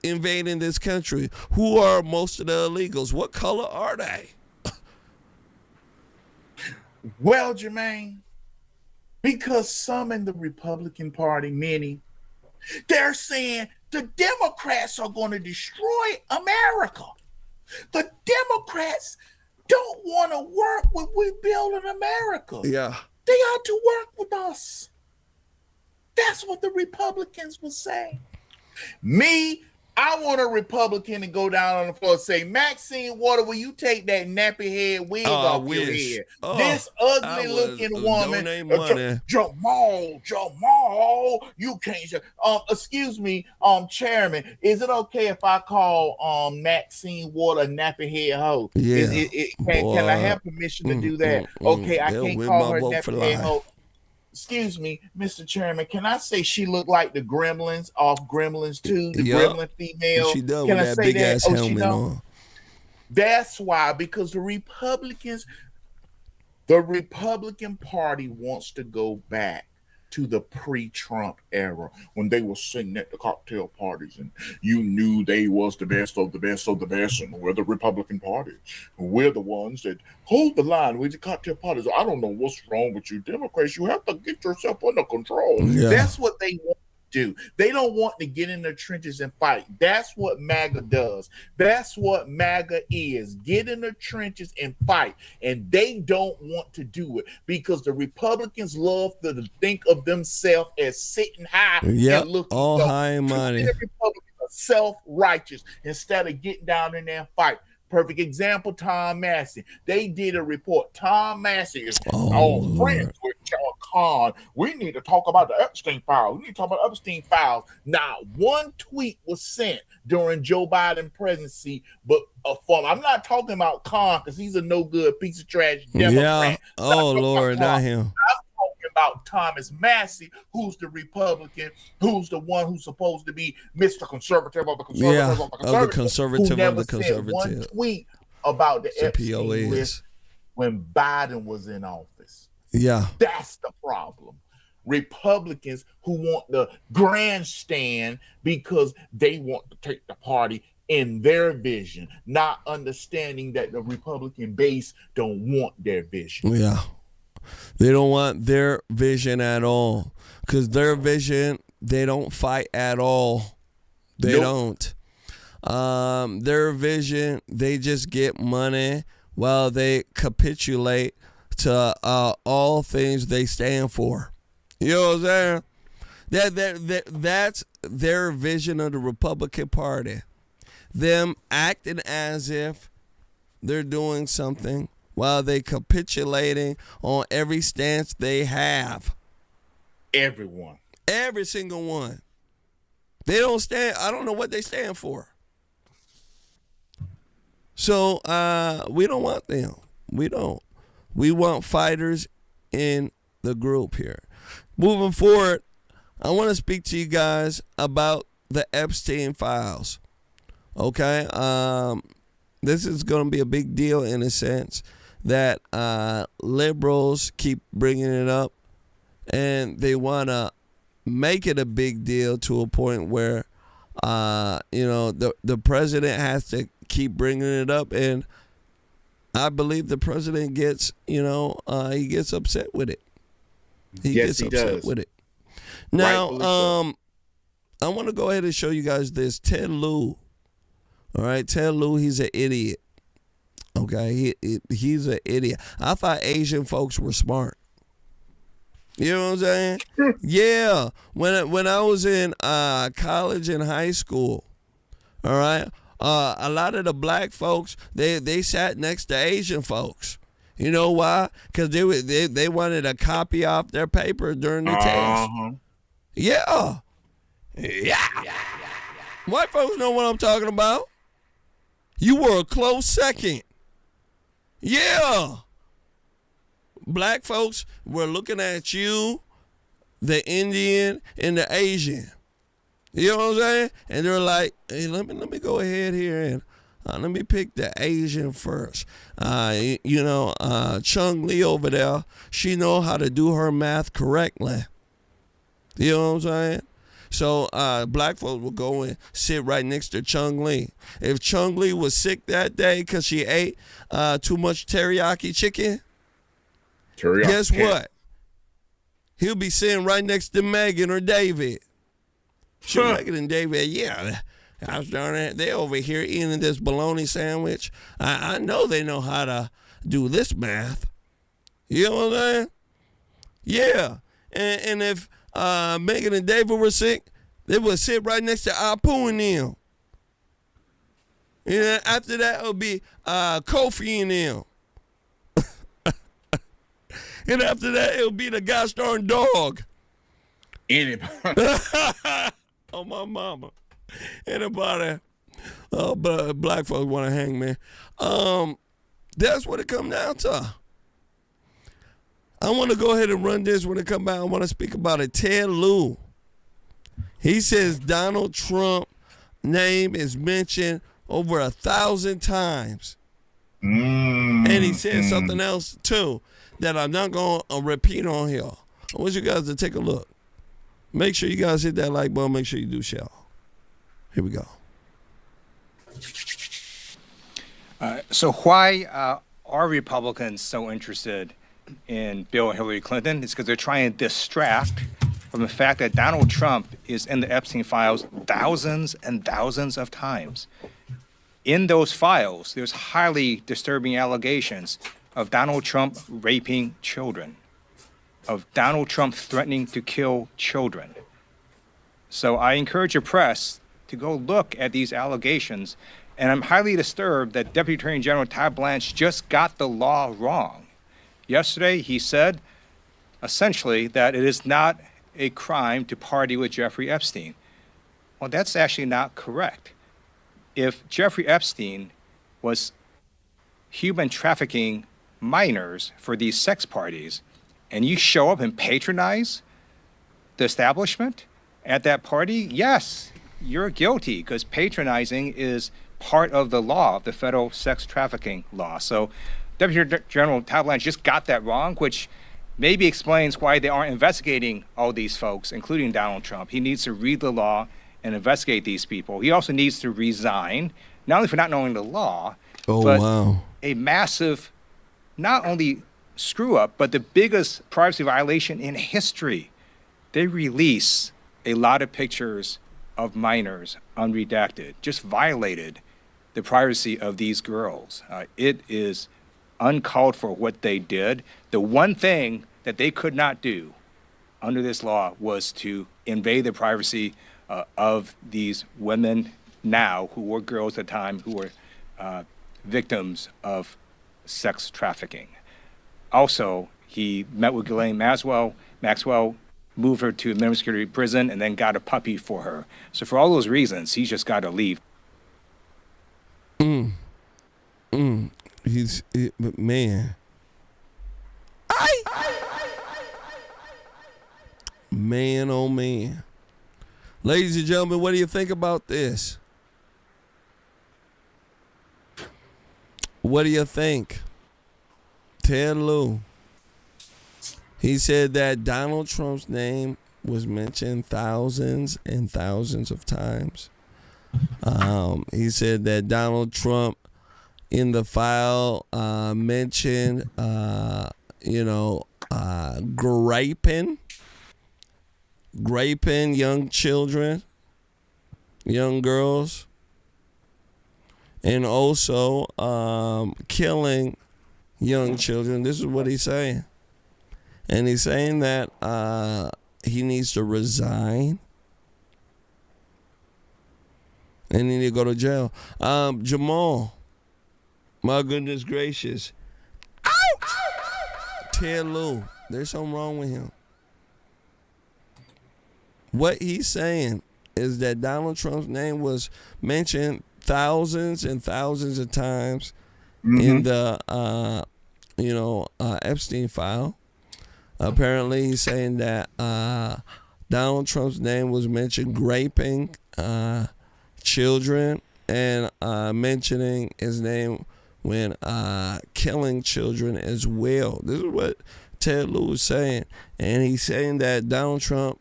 invading this country? Who are most of the illegals? What color are they? Well, Jermain, because some in the Republican Party, many, they're saying the Democrats are going to destroy America. The Democrats don't want to work with rebuilding America. Yeah. They ought to work with us. That's what the Republicans were saying. Me, I want a Republican to go down on the floor and say, Maxine Waters, will you take that nappy head wig off your head? This ugly looking woman, Jamal, you can't. Excuse me, Chairman, is it okay if I call Maxine Waters a nappy head hoe? Yeah. Can I have permission to do that? Okay, I can't call her nappy head hoe. Excuse me, Mr. Chairman, can I say she looked like the Gremlins off Gremlins 2, the Gremlin female? She does with that big ass helmet on. That's why, because the Republican Party wants to go back to the pre-Trump era when they were sitting at the cocktail parties and you knew they was the best of the best of the best, and we're the Republican Party. We're the ones that hold the line with the cocktail parties. I don't know what's wrong with you Democrats. You have to get yourself under control. Yeah. That's what they want do. They don't want to get in the trenches and fight. That's what MAGA does. That's what MAGA is. Get in the trenches and fight. And they don't want to do it because the Republicans love to think of themselves as sitting high and looking all low. high and mighty. The Republicans are self-righteous instead of getting down in there and fight. Perfect example, Tom Massey. They did a report. Tom Massey is all friends with Khan. We need to talk about the Epstein files. We need to talk about Epstein files. Now, one tweet was sent during Joe Biden's presidency, but I'm not talking about Khan because he's a no good piece of trash Democrat. Yeah. Oh, Lord, not him. I'm talking about Thomas Massey, who's the Republican, who's the one who's supposed to be Mr. Conservative of the Conservative of the Conservative who never of the said one tweet about the Epstein list when Biden was in office. Yeah. That's the problem. Republicans who want the grandstand because they want to take the party in their vision, not understanding that the Republican base don't want their vision. Yeah. They don't want their vision at all because their vision, they don't fight at all. They don't. Their vision, they just get money while they capitulate to all things they stand for. You know what I'm saying? That's their vision of the Republican Party. Them acting as if they're doing something while they capitulating on every stance they have. Everyone. Every single one. They don't stand, I don't know what they stand for. So we don't want them. We don't. We want fighters in the group here. Moving forward, I want to speak to you guys about the Epstein files. Okay? This is going to be a big deal in a sense that liberals keep bringing it up and they want to make it a big deal to a point where, the president has to keep bringing it up, and I believe the president gets, he gets upset with it. He gets upset with it. Now, I want to go ahead and show you guys this. Ted Lieu. All right, Ted Lieu, he's an idiot. Okay, he's an idiot. I thought Asian folks were smart. You know what I'm saying? Yeah. When I was in college and high school, all right, a lot of the black folks, they sat next to Asian folks. You know why? Because they wanted a copy off their paper during the test. Yeah. White folks know what I'm talking about. You were a close second. Yeah. Black folks were looking at you, the Indian and the Asian. You know what I'm saying? And they're like, hey, let me go ahead here and let me pick the Asian first. Chung Lee over there, she know how to do her math correctly. You know what I'm saying? So black folks will go and sit right next to Chung Lee. If Chung Lee was sick that day because she ate too much teriyaki chicken, guess what? He'll be sitting right next to Megan or David. Sure, Megan and David, yeah. I was darn it. They over here eating this bologna sandwich. I know they know how to do this math. You know what I'm saying? Yeah. And if Megan and David were sick, they would sit right next to Apu and them. And after that, it'll be Kofi and them. And after that, it'll be the gosh darn dog. Anybody. Oh, my mama. Anybody. But black folks want to hang, man. That's what it comes down to. I want to go ahead and run this when it comes back. I want to speak about it. Ted Lieu. He says Donald Trump name is mentioned over 1,000 times. And he said something else, too, that I'm not going to repeat on here. I want you guys to take a look. Make sure you guys hit that like button. Make sure you do share. Here we go. So why are Republicans so interested in Bill and Hillary Clinton? It's because they're trying to distract from the fact that Donald Trump is in the Epstein files thousands and thousands of times. In those files, there's highly disturbing allegations of Donald Trump raping children, of Donald Trump threatening to kill children. So I encourage your press to go look at these allegations, and I'm highly disturbed that Deputy Attorney General Todd Blanche just got the law wrong. Yesterday, he said, essentially, that it is not a crime to party with Jeffrey Epstein. Well, that's actually not correct. If Jeffrey Epstein was human trafficking minors for these sex parties, and you show up and patronize the establishment at that party, yes, you're guilty, because patronizing is part of the law, of the federal sex trafficking law. So Deputy General Todd Blanche just got that wrong, which maybe explains why they aren't investigating all these folks, including Donald Trump. He needs to read the law and investigate these people. He also needs to resign, not only for not knowing the law, but a massive, not only screw up, but the biggest privacy violation in history. They release a lot of pictures of minors unredacted, just violated the privacy of these girls. It is uncalled for what they did. The one thing that they could not do under this law was to invade the privacy of these women now, who were girls at the time, who were victims of sex trafficking. Also, he met with Ghislaine Maxwell, moved her to a minimum security prison, and then got a puppy for her. So for all those reasons, he's just got to leave. Man. Man, oh man. Ladies and gentlemen, what do you think about this? What do you think? Ted Lieu. He said that Donald Trump's name was mentioned thousands and thousands of times. He said that Donald Trump in the file mentioned, raping young children, young girls, and also killing young children. This is what he's saying. And he's saying that he needs to resign and he need to go to jail. Jamal, my goodness gracious. Ted Lieu, there's something wrong with him. What he's saying is that Donald Trump's name was mentioned thousands and thousands of times in the, Epstein file. Apparently, he's saying that Donald Trump's name was mentioned raping children and mentioning his name when killing children as well. This is what Ted Lieu is saying. And he's saying that Donald Trump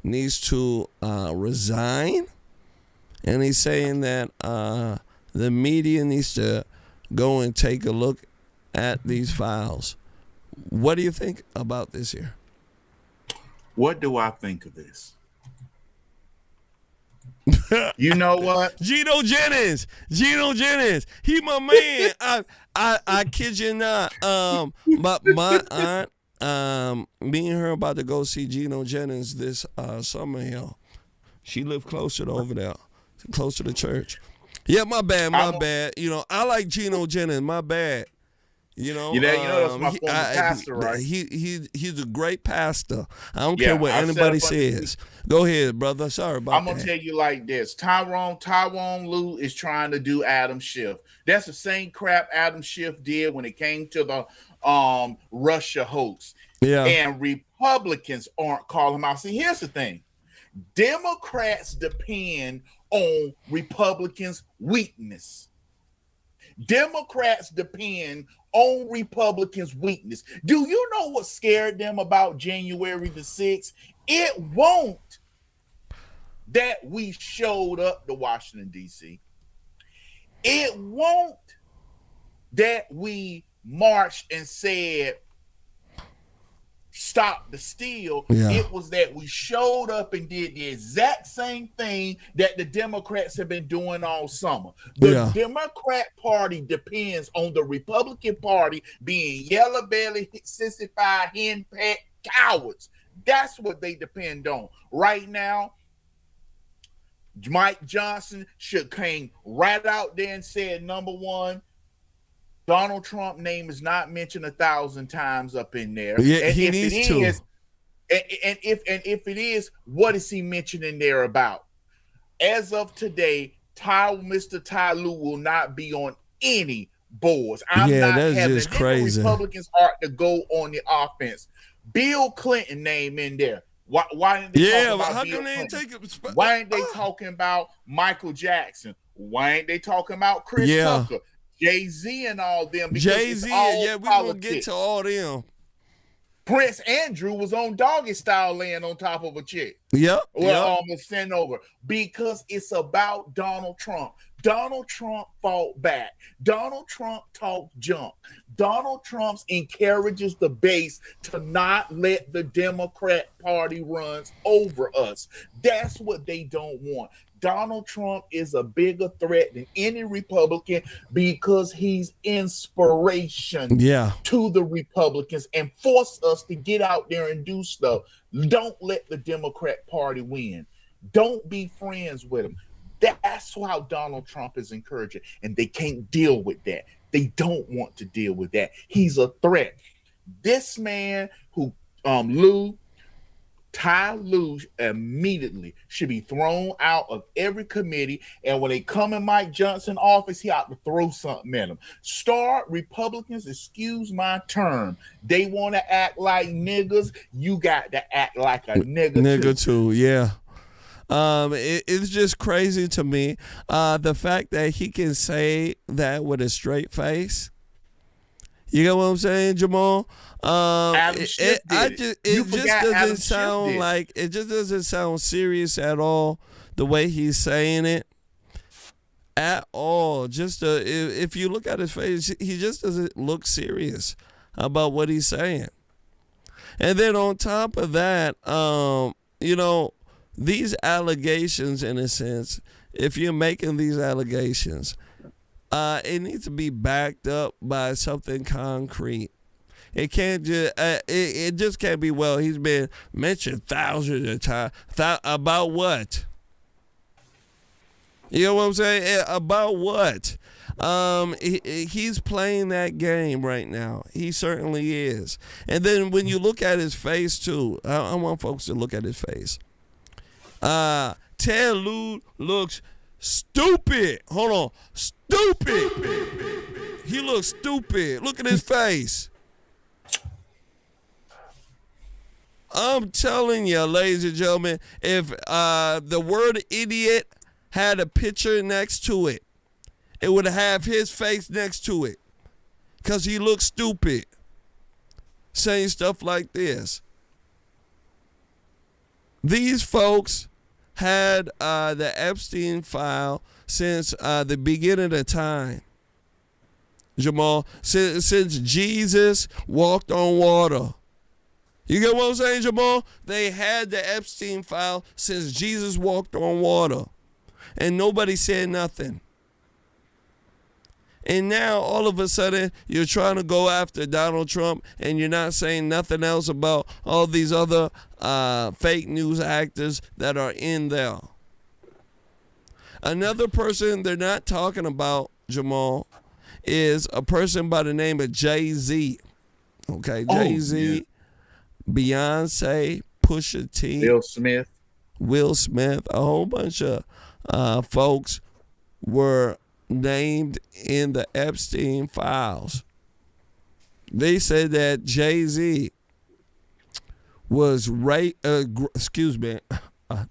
needs to resign. And he's saying that the media needs to go and take a look at these files. What do you think about this here? What do I think of this? You know what? Gino Jennings. He my man. I kid you not. My aunt, me and her about to go see Gino Jennings this summer here. She lived closer to over there, close to the church. Yeah, my bad. You know, I like Gino Jennings. My bad. That's my former pastor, right? He's a great pastor. I don't care what anybody says. Go ahead, brother. Sorry about that. I'm gonna tell you like this: Tyrone Lieu is trying to do Adam Schiff. That's the same crap Adam Schiff did when it came to the Russia hoax. Yeah. And Republicans aren't calling him out. See, here's the thing: Democrats depend on Republicans' weakness. Democrats depend on Republicans' weakness. Do you know what scared them about January the 6th? It won't that we showed up to Washington, D.C. It won't that we marched and said stop the steal. Yeah. It was that we showed up and did the exact same thing that the Democrats have been doing all summer. The Democrat Party depends on the Republican Party being yellow-belly, sissified, henpecked cowards. That's what they depend on. Right now, Mike Johnson should came right out there and said, number one, Donald Trump's name is not mentioned 1,000 times up in there. Yeah, and he if needs it to. Is, and if it is, what is he mentioning there about? As of today, Mr. Ty Lue will not be on any boards. I'm not that's having just crazy. Republicans are to go on the offense. Bill Clinton name in there. Why didn't they talk about how Bill come they Clinton? take it? Why ain't they talking about Michael Jackson? Why ain't they talking about Chris Tucker, Jay-Z, and all them? Jay-Z, we're going to get to all them. Prince Andrew was on doggy style laying on top of a chick. Was sent over because it's about Donald Trump. Donald Trump fought back. Donald Trump talked junk. Donald Trump encourages the base to not let the Democrat Party runs over us. That's what they don't want. Donald Trump is a bigger threat than any Republican because he's inspiration to the Republicans and force us to get out there and do stuff. Don't let the Democrat Party win. Don't be friends with them. That's how Donald Trump is encouraging, and they can't deal with that. They don't want to deal with that. He's a threat. This man who, Ty Lue, immediately should be thrown out of every committee, and when they come in Mike Johnson's office, he ought to throw something at him. Start Republicans, excuse my term. They want to act like niggas. You got to act like a nigga too. Yeah. It's just crazy to me. The fact that he can say that with a straight face. You get what I'm saying, Jamal? It just doesn't sound serious at all. The way he's saying it, at all. If you look at his face, he just doesn't look serious about what he's saying. And then on top of that, these allegations, in a sense, if you're making these allegations, it needs to be backed up by something concrete. It can't just. It just can't be. Well, he's been mentioned thousands of times. About what? You know what I'm saying? About what? He's playing that game right now. He certainly is. And then when you look at his face too, I want folks to look at his face. Ted Lieu looks stupid. Hold on. Stupid. He looks stupid. Look at his face. I'm telling you, ladies and gentlemen, if the word idiot had a picture next to it, it would have his face next to it. Because he looks stupid. Saying stuff like this. These folks had the Epstein file since the beginning of time. Jamal, since Jesus walked on water. You get what I'm saying, Jamal? They had the Epstein file since Jesus walked on water. And nobody said nothing. And now, all of a sudden, you're trying to go after Donald Trump and you're not saying nothing else about all these other fake news actors that are in there. Another person they're not talking about, Jamal, is a person by the name of Jay-Z. Okay, Jay-Z, Beyonce, Pusha T, Will Smith, a whole bunch of folks were named in the Epstein files. They said that Jay-Z was excuse me.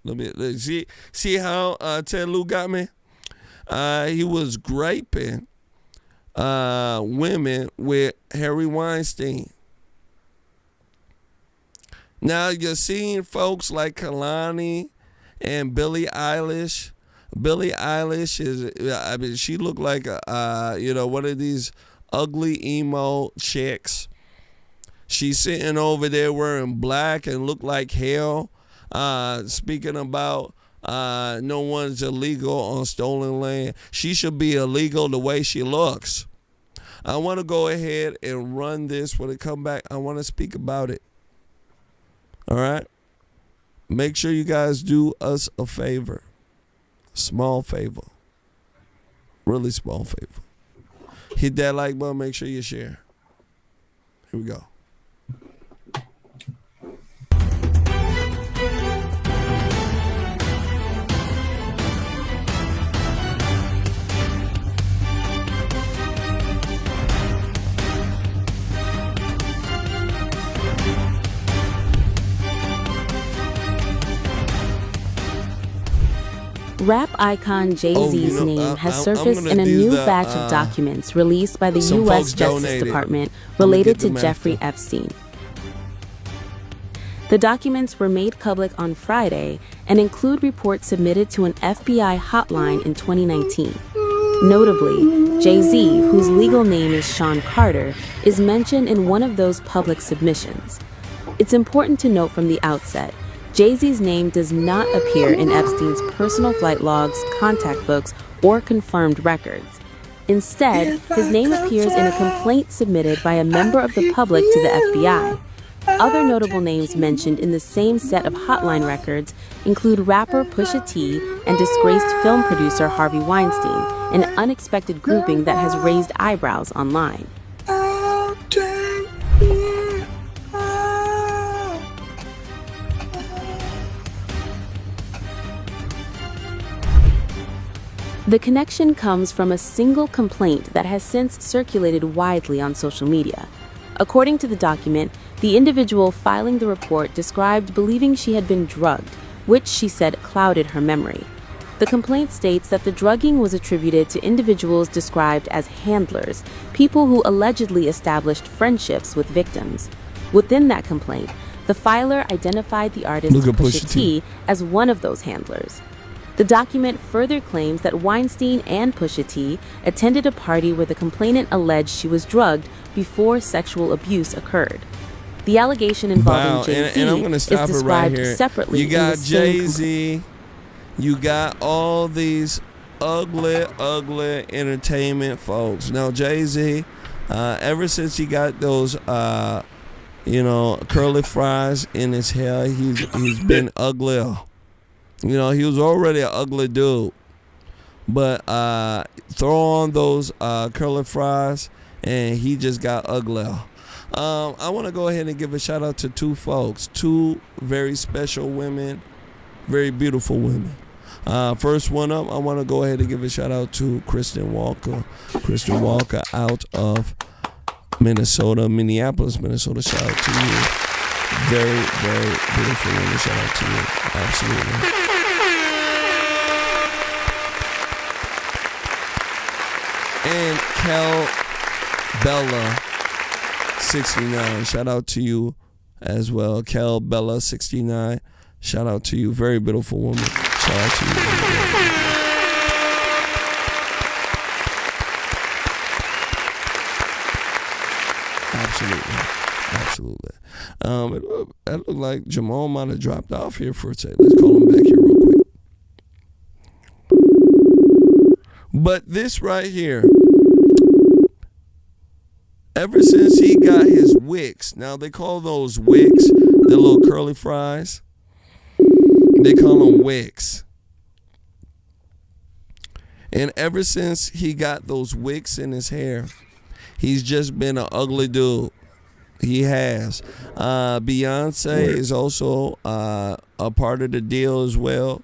Let me see how Ted Lieu got me. He was raping women with Harry Weinstein. Now you're seeing folks like Kalani and Billie Eilish. Billie Eilish is, she looked like one of these ugly emo chicks. She's sitting over there wearing black and look like hell, speaking about no one's illegal on stolen land. She should be illegal the way she looks. I want to go ahead and run this. When it come back, I want to speak about it. All right? Make sure you guys do us a favor. Small favor. Really small favor. Hit that like button. Make sure you share. Here we go. Rap icon Jay-Z's name has surfaced in a new batch of documents released by the U.S. Justice Department related to Jeffrey Epstein. The documents were made public on Friday and include reports submitted to an FBI hotline in 2019. Notably, Jay-Z, whose legal name is Sean Carter, is mentioned in one of those public submissions. It's important to note from the outset, Jay-Z's name does not appear in Epstein's personal flight logs, contact books, or confirmed records. Instead, his name appears in a complaint submitted by a member of the public to the FBI. Other notable names mentioned in the same set of hotline records include rapper Pusha T and disgraced film producer Harvey Weinstein, an unexpected grouping that has raised eyebrows online. The connection comes from a single complaint that has since circulated widely on social media. According to the document, the individual filing the report described believing she had been drugged, which she said clouded her memory. The complaint states that the drugging was attributed to individuals described as handlers, people who allegedly established friendships with victims. Within that complaint, the filer identified the artist Pusha T as one of those handlers. The document further claims that Weinstein and Pusha T attended a party where the complainant alleged she was drugged before sexual abuse occurred. The allegation involving Jay-Z is described separately. You got Jay-Z, you got all these ugly entertainment folks. Now Jay-Z, ever since he got those curly fries in his hair, he's been uglier. You know, he was already an ugly dude. But throw on those curly fries, and he just got uglier. I want to go ahead and give a shout out to two folks, two very special women, very beautiful women. First one up, I want to go ahead and give a shout out to Kristen Walker. Kristen Walker out of Minneapolis, Minnesota. Shout out to you. Very, very beautiful woman. Shout out to you. Absolutely. And Kel Bella 69. Shout out to you as well. Kel Bella 69. Shout out to you. Very beautiful woman. Shout out to you. Absolutely. It looked like Jamal might have dropped off here for a second. Let's call him back here real quick. But this right here, ever since he got his wicks, now they call those wicks, the little curly fries, they call them wicks. And ever since he got those wicks in his hair, he's just been an ugly dude. He has. Beyonce is also a part of the deal as well.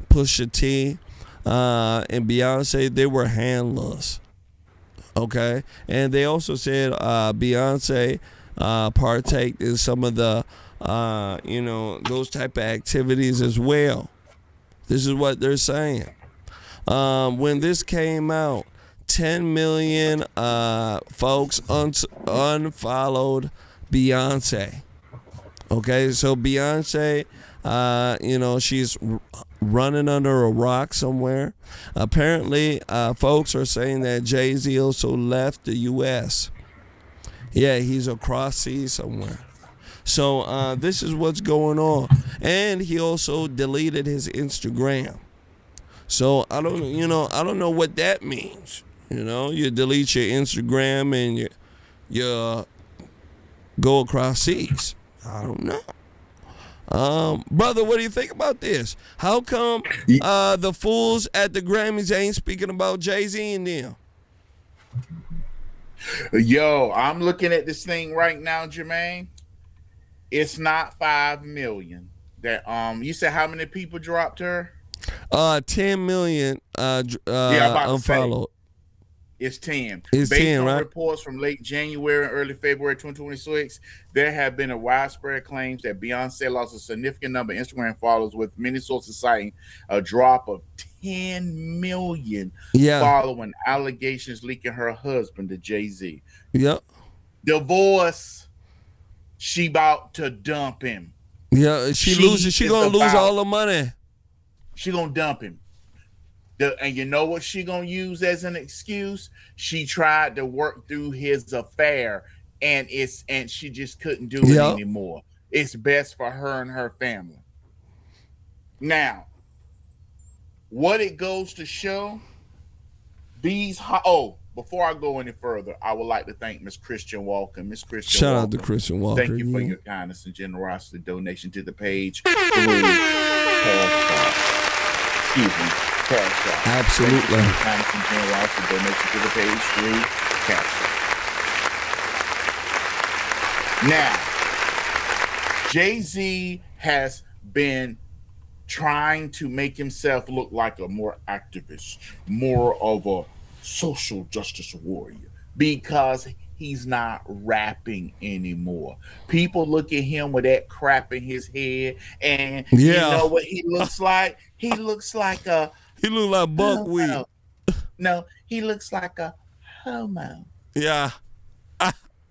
Pusha T and Beyonce, they were handlers. Okay? And they also said Beyonce partake in some of the, those type of activities as well. This is what they're saying. When this came out, 10 million folks unfollowed Beyonce. Okay, so Beyonce, she's running under a rock somewhere. Apparently, folks are saying that Jay-Z also left the U.S. Yeah, he's across seas somewhere. So this is what's going on. And he also deleted his Instagram. So I don't know what that means. You delete your Instagram and you go across seas. I don't know. Brother, what do you think about this? How come the fools at the Grammys ain't speaking about Jay-Z and them? Yo, I'm looking at this thing right now, Jermaine. It's not 5 million. That you said how many people dropped her? 10 million unfollowed. It's 10. It's Based 10, on right? reports from late January and early February 2026, there have been a widespread claims that Beyonce lost a significant number of Instagram followers, with many sources citing a drop of 10 million following allegations linking her husband to Jay-Z. Yep. Divorce. She about to dump him. Yeah, she gonna lose all the money. She gonna dump him. And you know what she gonna use as an excuse? She tried to work through his affair, and she just couldn't do it anymore. It's best for her and her family. Now, what it goes to show, before I go any further, I would like to thank Miss Christian Walker. Miss Christian Shout Walker, out to Christian Walker. thank you for your kindness and generosity donation to the page through Cash App. Absolutely. Thank you for your kindness and generosity donation to the page through Cash App. Now, Jay-Z has been trying to make himself look like a more activist, more of a social justice warrior, because he's not rapping anymore. People look at him with that crap in his head, and you know what he looks like? He looks like buckwheat. No, he looks like a homo. Yeah.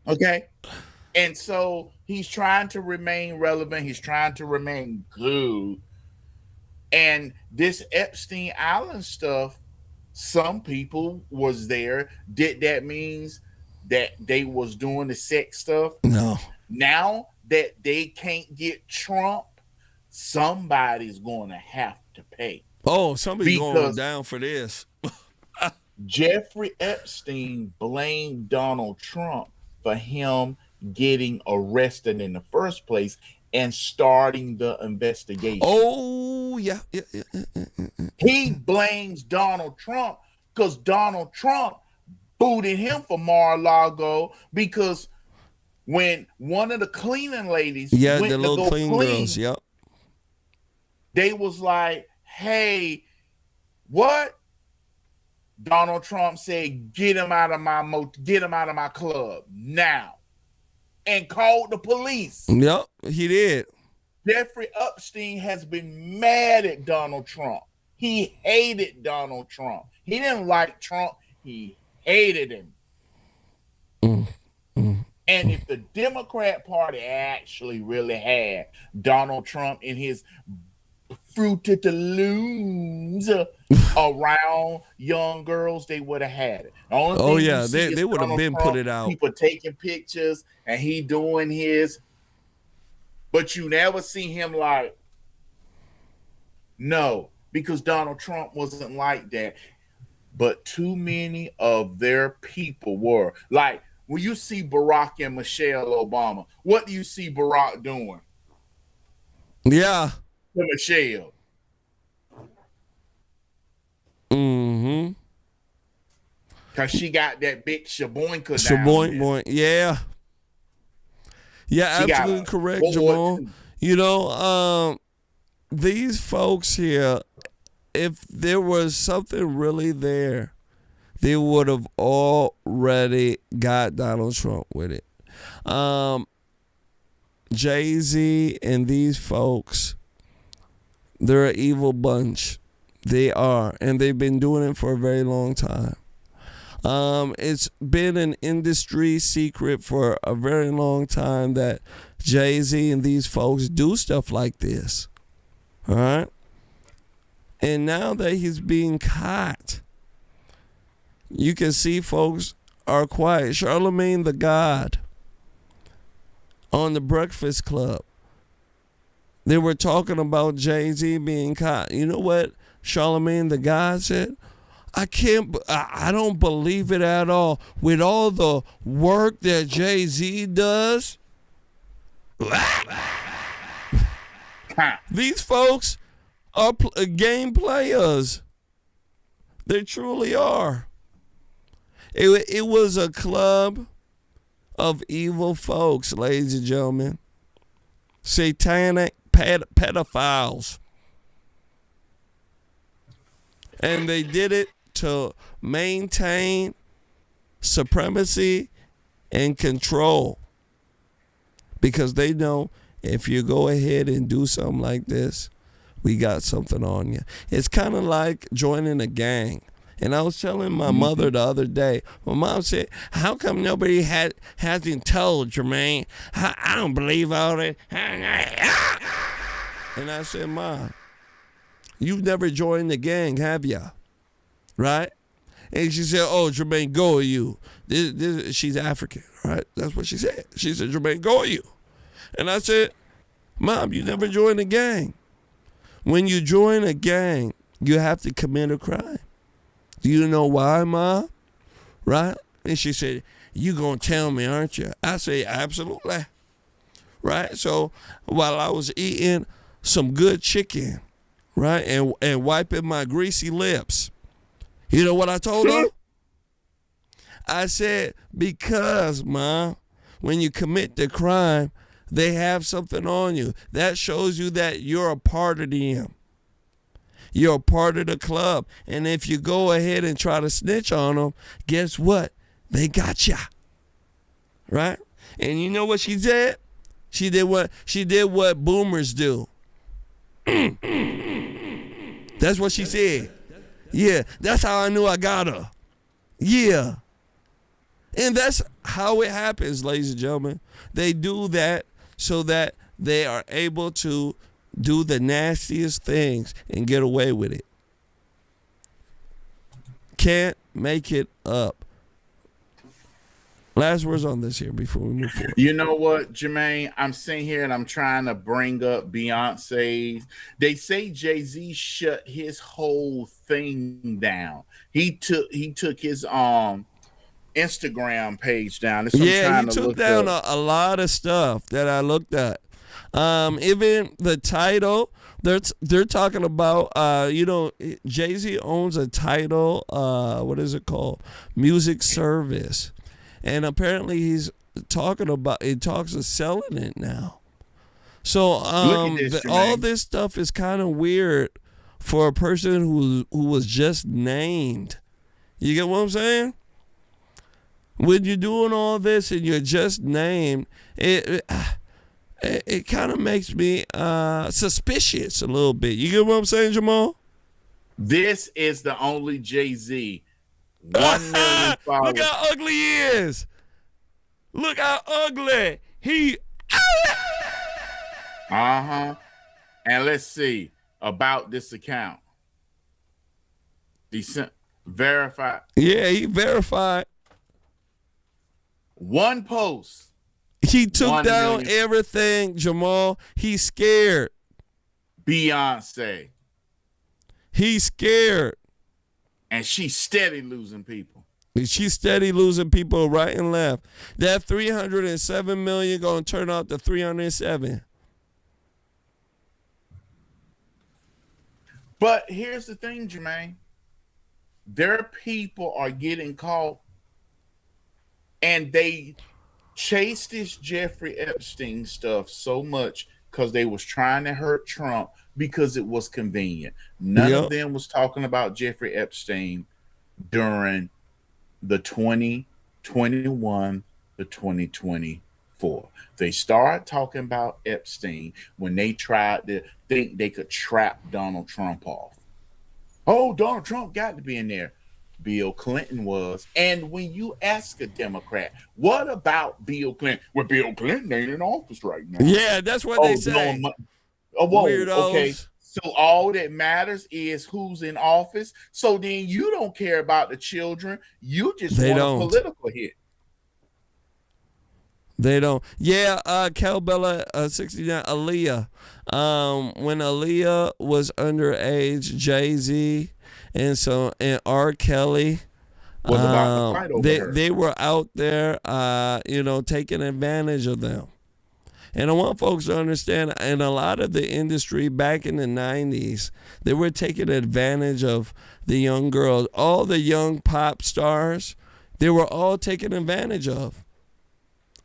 Okay. And so he's trying to remain relevant. He's trying to remain good. And this Epstein Island stuff, some people was there. Did that means that they was doing the sex stuff? No. Now that they can't get Trump, somebody's going to have to pay. Oh, somebody's going down for this. Jeffrey Epstein blamed Donald Trump for him getting arrested in the first place and starting the investigation. Oh, yeah. He blames Donald Trump because Donald Trump booted him for Mar-a-Lago, because when one of the cleaning ladies went the little clean girls, they was like, hey, what? Donald Trump said, get him out of my club now, and called the police. Yep, he did. Jeffrey Epstein has been mad at Donald Trump. He hated Donald Trump. He didn't like Trump. He hated him. And if the Democrat Party actually really had Donald Trump in his fruitaloons around young girls, they would have had it. The only thing they would have been Trump, put it out. People taking pictures and he doing his, but you never see him like, no, because Donald Trump wasn't like that. But too many of their people were. Like, when you see Barack and Michelle Obama, what do you see Barack doing? Yeah. To Michelle. Mm-hmm. Because she got that big shaboinka down. Shaboink, yeah. Yeah, absolutely correct, Jamal. You know, these folks here, if there was something really there, they would have already got Donald Trump with it. Jay-Z and these folks, they're an evil bunch. They are, and they've been doing it for a very long time. It's been an industry secret for a very long time that Jay-Z and these folks do stuff like this. All right? And now that he's being caught, you can see folks are quiet. Charlemagne the God, on the Breakfast Club. They were talking about Jay-Z being caught. You know what Charlamagne the God said? I don't believe it at all. With all the work that Jay-Z does, these folks are game players. They truly are. It was a club of evil folks, ladies and gentlemen. Satanic pedophiles. And they did it to maintain supremacy and control. Because they know if you go ahead and do something like this, we got something on you. It's kind of like joining a gang. And I was telling my mother the other day, my mom said, how come nobody hasn't told Jermain? I don't believe all that. And I said, Mom, you've never joined the gang, have you? Right? And she said, oh, Jermain, go with you. She's African, right? That's what she said. She said, Jermain, go with you. And I said, Mom, you never joined a gang. When you join a gang, you have to commit a crime. Do you know why, Mom? Right? And she said, you gonna tell me, aren't you? I say, absolutely. Right? So while I was eating some good chicken, right, and wiping my greasy lips, you know what I told her? I said, because, Mom, when you commit the crime, they have something on you. That shows you that you're a part of them. You're a part of the club. And if you go ahead and try to snitch on them, guess what? They got ya. Right? And you know what she did? She did what boomers do. That's what she said. Yeah, that's how I knew I got her. Yeah. And that's how it happens, ladies and gentlemen. They do that so that they are able to do the nastiest things and get away with it. Can't make it up. Last words on this here before we move forward. You know what, Jermaine? I'm sitting here and I'm trying to bring up Beyonce's. They say Jay-Z shut his whole thing down. He took his Instagram page down. Yeah, he took down a lot of stuff that I looked at. Even the title, they're talking about, Jay-Z owns a title, what is it called? Music service. And apparently he talks of selling it now. So all this stuff is kind of weird for a person who was just named. You get what I'm saying? When you're doing all this and you're just named, it kind of makes me suspicious a little bit. You get what I'm saying, Jamal? This is the only Jay-Z. 1 million followers. Look how ugly he is. Look how ugly he. And let's see about this account. Verified. Yeah, he verified. One post. He took down everything, Jamal. He's scared. Beyonce. He's scared. And she's steady losing people. She's steady losing people right and left. That 307 million going to turn out to 307. But here's the thing, Jermaine. Their people are getting caught, and they chased this Jeffrey Epstein stuff so much because they was trying to hurt Trump because it was convenient. None of them was talking about Jeffrey Epstein during the 2021 to 2024. They started talking about Epstein when they tried to think they could trap Donald Trump off. Oh, Donald Trump got to be in there. Bill Clinton was. And when you ask a Democrat, what about Bill Clinton? Well, Bill Clinton ain't in office right now. Yeah, that's what they say. Okay. So all that matters is who's in office. So then you don't care about the children. You just want a political hit. They don't. Yeah, Calbella 69, Aaliyah. When Aaliyah was underage, Jay-Z and R. Kelly was about to fight over her. They were out there, taking advantage of them. And I want folks to understand, in a lot of the industry back in the 90s, they were taking advantage of the young girls. All the young pop stars, they were all taken advantage of.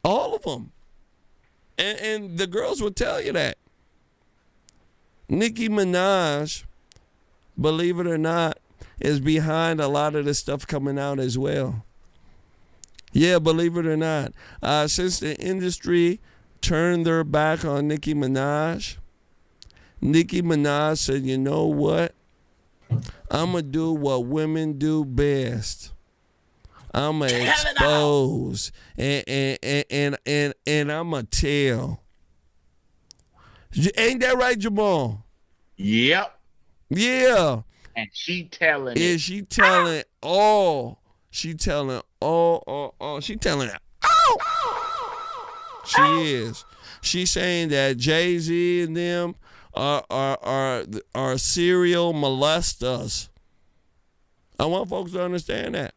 All of them. And the girls will tell you that. Nicki Minaj, believe it or not, is behind a lot of this stuff coming out as well. Yeah, believe it or not. Since the industry turned their back on Nicki Minaj said, you know what? I'm going to do what women do best. I'm going to expose and I'm going to tell. Ain't that right, Jamal? Yep. Yeah. And she telling it. She telling all. She telling all. She telling it all. She is. She's saying that Jay-Z and them are serial molesters. I want folks to understand that.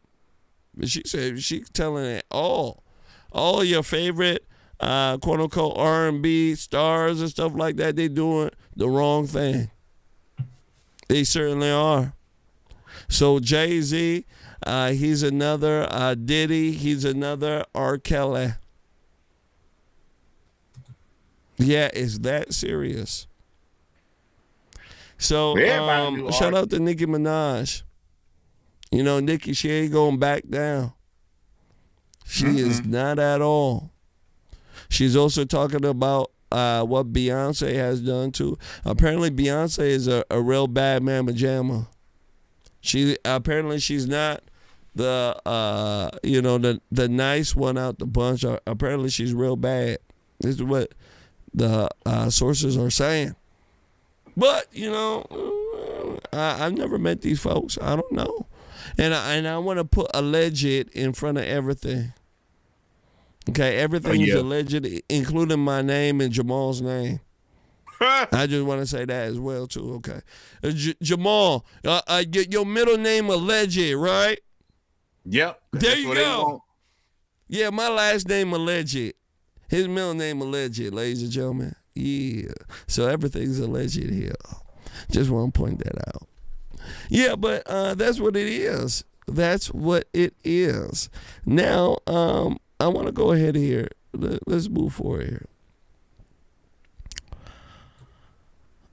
But she said she's telling it all. All your favorite quote unquote R&B stars and stuff like that, they doing the wrong thing. They certainly are. So Jay-Z, he's another Diddy, he's another R. Kelly. Yeah, it's that serious. So shout out to Nicki Minaj. You know, Nicki, she ain't going back down. She is not at all. She's also talking about what Beyonce has done too. Apparently, Beyonce is a real bad mamma jamma. She's not the the nice one out the bunch. Apparently, she's real bad. This is what the sources are saying. But I've never met these folks. I don't know. And I want to put alleged in front of everything. Okay, everything is alleged, including my name and Jamal's name. I just want to say that as well, too, okay? Jamal, your middle name alleged, right? Yep. There you go. Yeah, my last name alleged. His middle name alleged, ladies and gentlemen. Yeah, so everything's alleged here. Just want to point that out. Yeah, but that's what it is. That's what it is. Now, I want to go ahead here. Let's move forward here.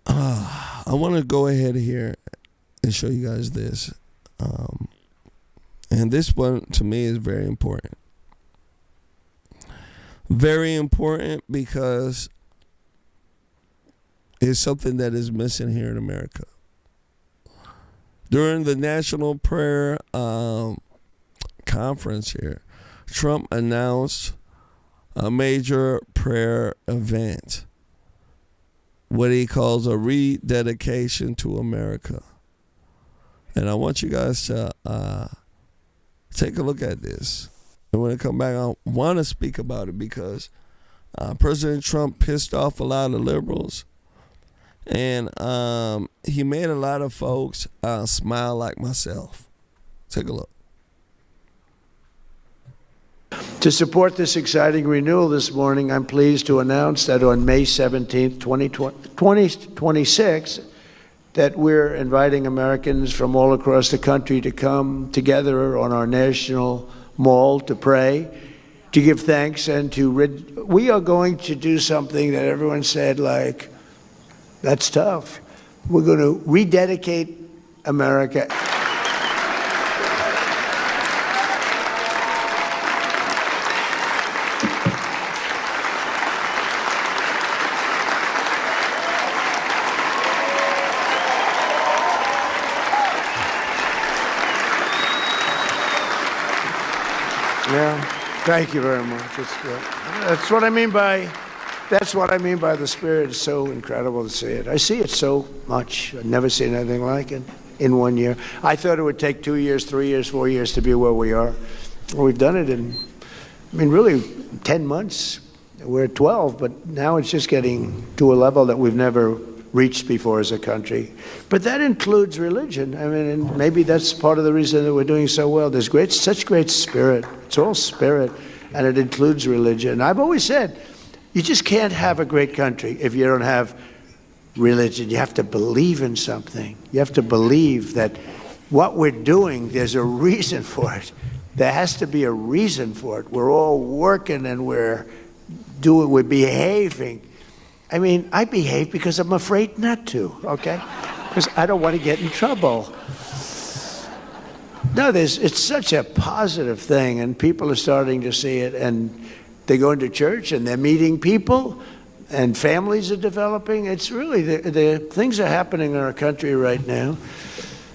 I want to go ahead here and show you guys this. And this one, to me, is very important. Very important because it's something that is missing here in America. During the National Prayer Conference here, Trump announced a major prayer event, what he calls a rededication to America. And I want you guys to take a look at this. And when I come back, I want to speak about it because President Trump pissed off a lot of liberals. And he made a lot of folks smile like myself. Take a look. To support this exciting renewal this morning, I'm pleased to announce that on May 17th, 2026, that we're inviting Americans from all across the country to come together on our national mall to pray, to give thanks, and we are going to do something that everyone said, like, that's tough. We're going to rededicate America. Yeah, thank you very much. That's what I mean by the Spirit. It's so incredible to see it. I see it so much. I've never seen anything like it in 1 year. I thought it would take 2 years, 3 years, 4 years to be where we are. We've done it in mean, really, 10 months, we're at 12, but now it's just getting to a level that we've never reached before as a country. But that includes religion. I mean, and maybe that's part of the reason that we're doing so well. There's such great spirit. It's all spirit, and it includes religion. I've always said, you just can't have a great country if you don't have religion. You have to believe in something. You have to believe that what we're doing, there's a reason for it. There has to be a reason for it. We're all working and we're behaving. I mean, I behave because I'm afraid not to, okay? Because I don't want to get in trouble. No, it's such a positive thing, and people are starting to see it, and they go into church and they're meeting people, and families are developing. It's really, the things are happening in our country right now.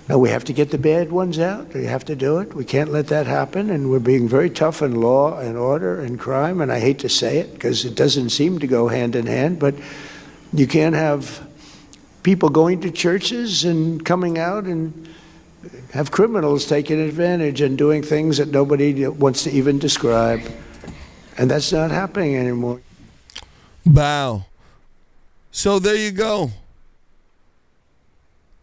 Now, we have to get the bad ones out. We have to do it. We can't let that happen. And we're being very tough in law and order and crime. And I hate to say it because it doesn't seem to go hand in hand. But you can't have people going to churches and coming out and have criminals taking advantage and doing things that nobody wants to even describe. And that's not happening anymore. Wow. So there you go.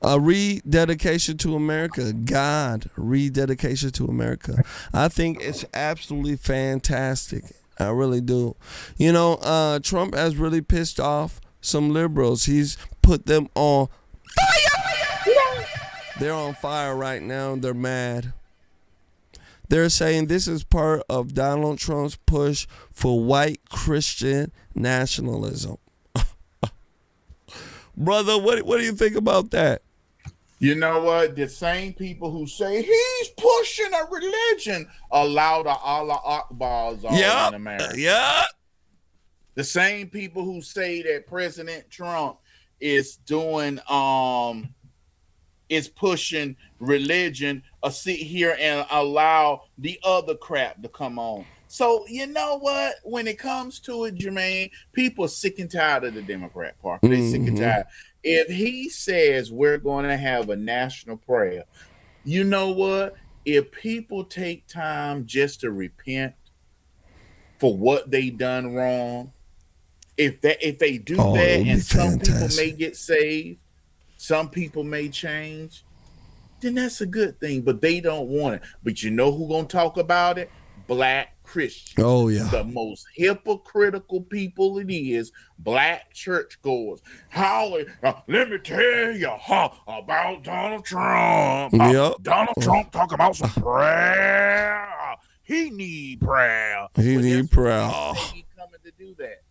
A rededication to America. God, rededication to America. I think it's absolutely fantastic. I really do. You know, Trump has really pissed off some liberals. He's put them on fire. They're on fire right now. They're mad. They're saying this is part of Donald Trump's push for white Christian nationalism. Brother, what do you think about that? You know what? The same people who say he's pushing a religion allow the Allah Akbars all in America. Yeah. The same people who say that President Trump is doing is pushing religion sit here and allow the other crap to come on. So you know what? When it comes to it, Jermaine, people are sick and tired of the Democrat Party. They're sick and tired. If he says we're going to have a national prayer, you know what? If people take time just to repent for what they done wrong, if they do that, and some people may get saved, some people may change, then that's a good thing. But they don't want it. But you know who's going to talk about it? Black Christians. Oh, yeah. The most hypocritical people it is, black churchgoers. Let me tell you about Donald Trump. Donald Trump talk about some prayer. He need prayer. He need prayer. He coming to do that.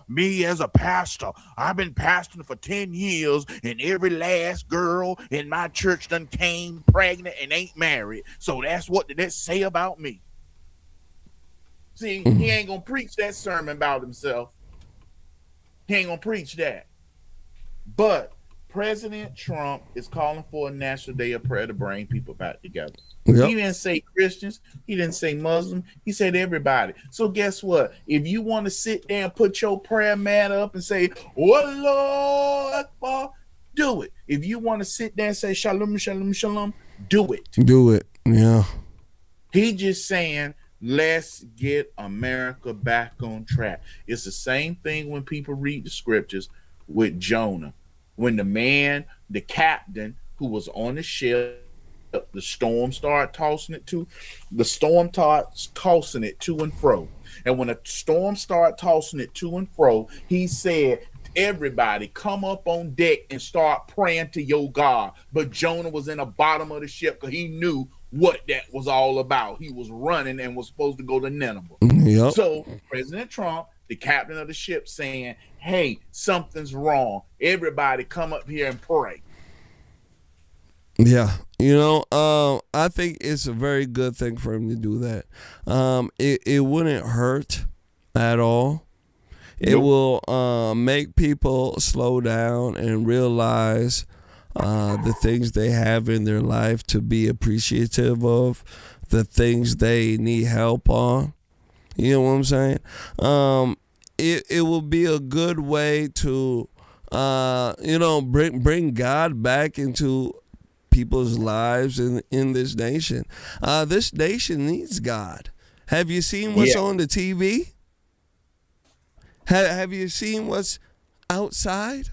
Me as a pastor, I've been pastoring for 10 years, and every last girl in my church done came pregnant and ain't married. So that's what did that say about me? See, he ain't gonna preach that sermon about himself. He ain't gonna preach that. But President Trump is calling for a national day of prayer to bring people back together. He didn't say Christians. He didn't say Muslim. He said everybody. So guess what? If you want to sit there and put your prayer mat up and say, "Oh Lord Akbar," do it. If you want to sit there and say "Shalom, Shalom, Shalom," do it. Do it. Yeah. He just saying, let's get America back on track. It's the same thing when people read the scriptures with Jonah. When the captain who was on the ship, the storm started tossing it to and fro. And when the storm started tossing it to and fro, he said, everybody come up on deck and start praying to your God. But Jonah was in the bottom of the ship because he knew what that was all about. He was running and was supposed to go to Nineveh. So President Trump, the captain of the ship, saying, hey, something's wrong. Everybody come up here and pray. Yeah. You know, I think it's a very good thing for him to do that. It wouldn't hurt at all. It will make people slow down and realize the things they have in their life, to be appreciative of the things they need help on. You know what I'm saying? It will be a good way to, bring God back into people's lives in this nation. This nation needs God. Have you seen what's Yeah. on the TV? Have you seen what's outside?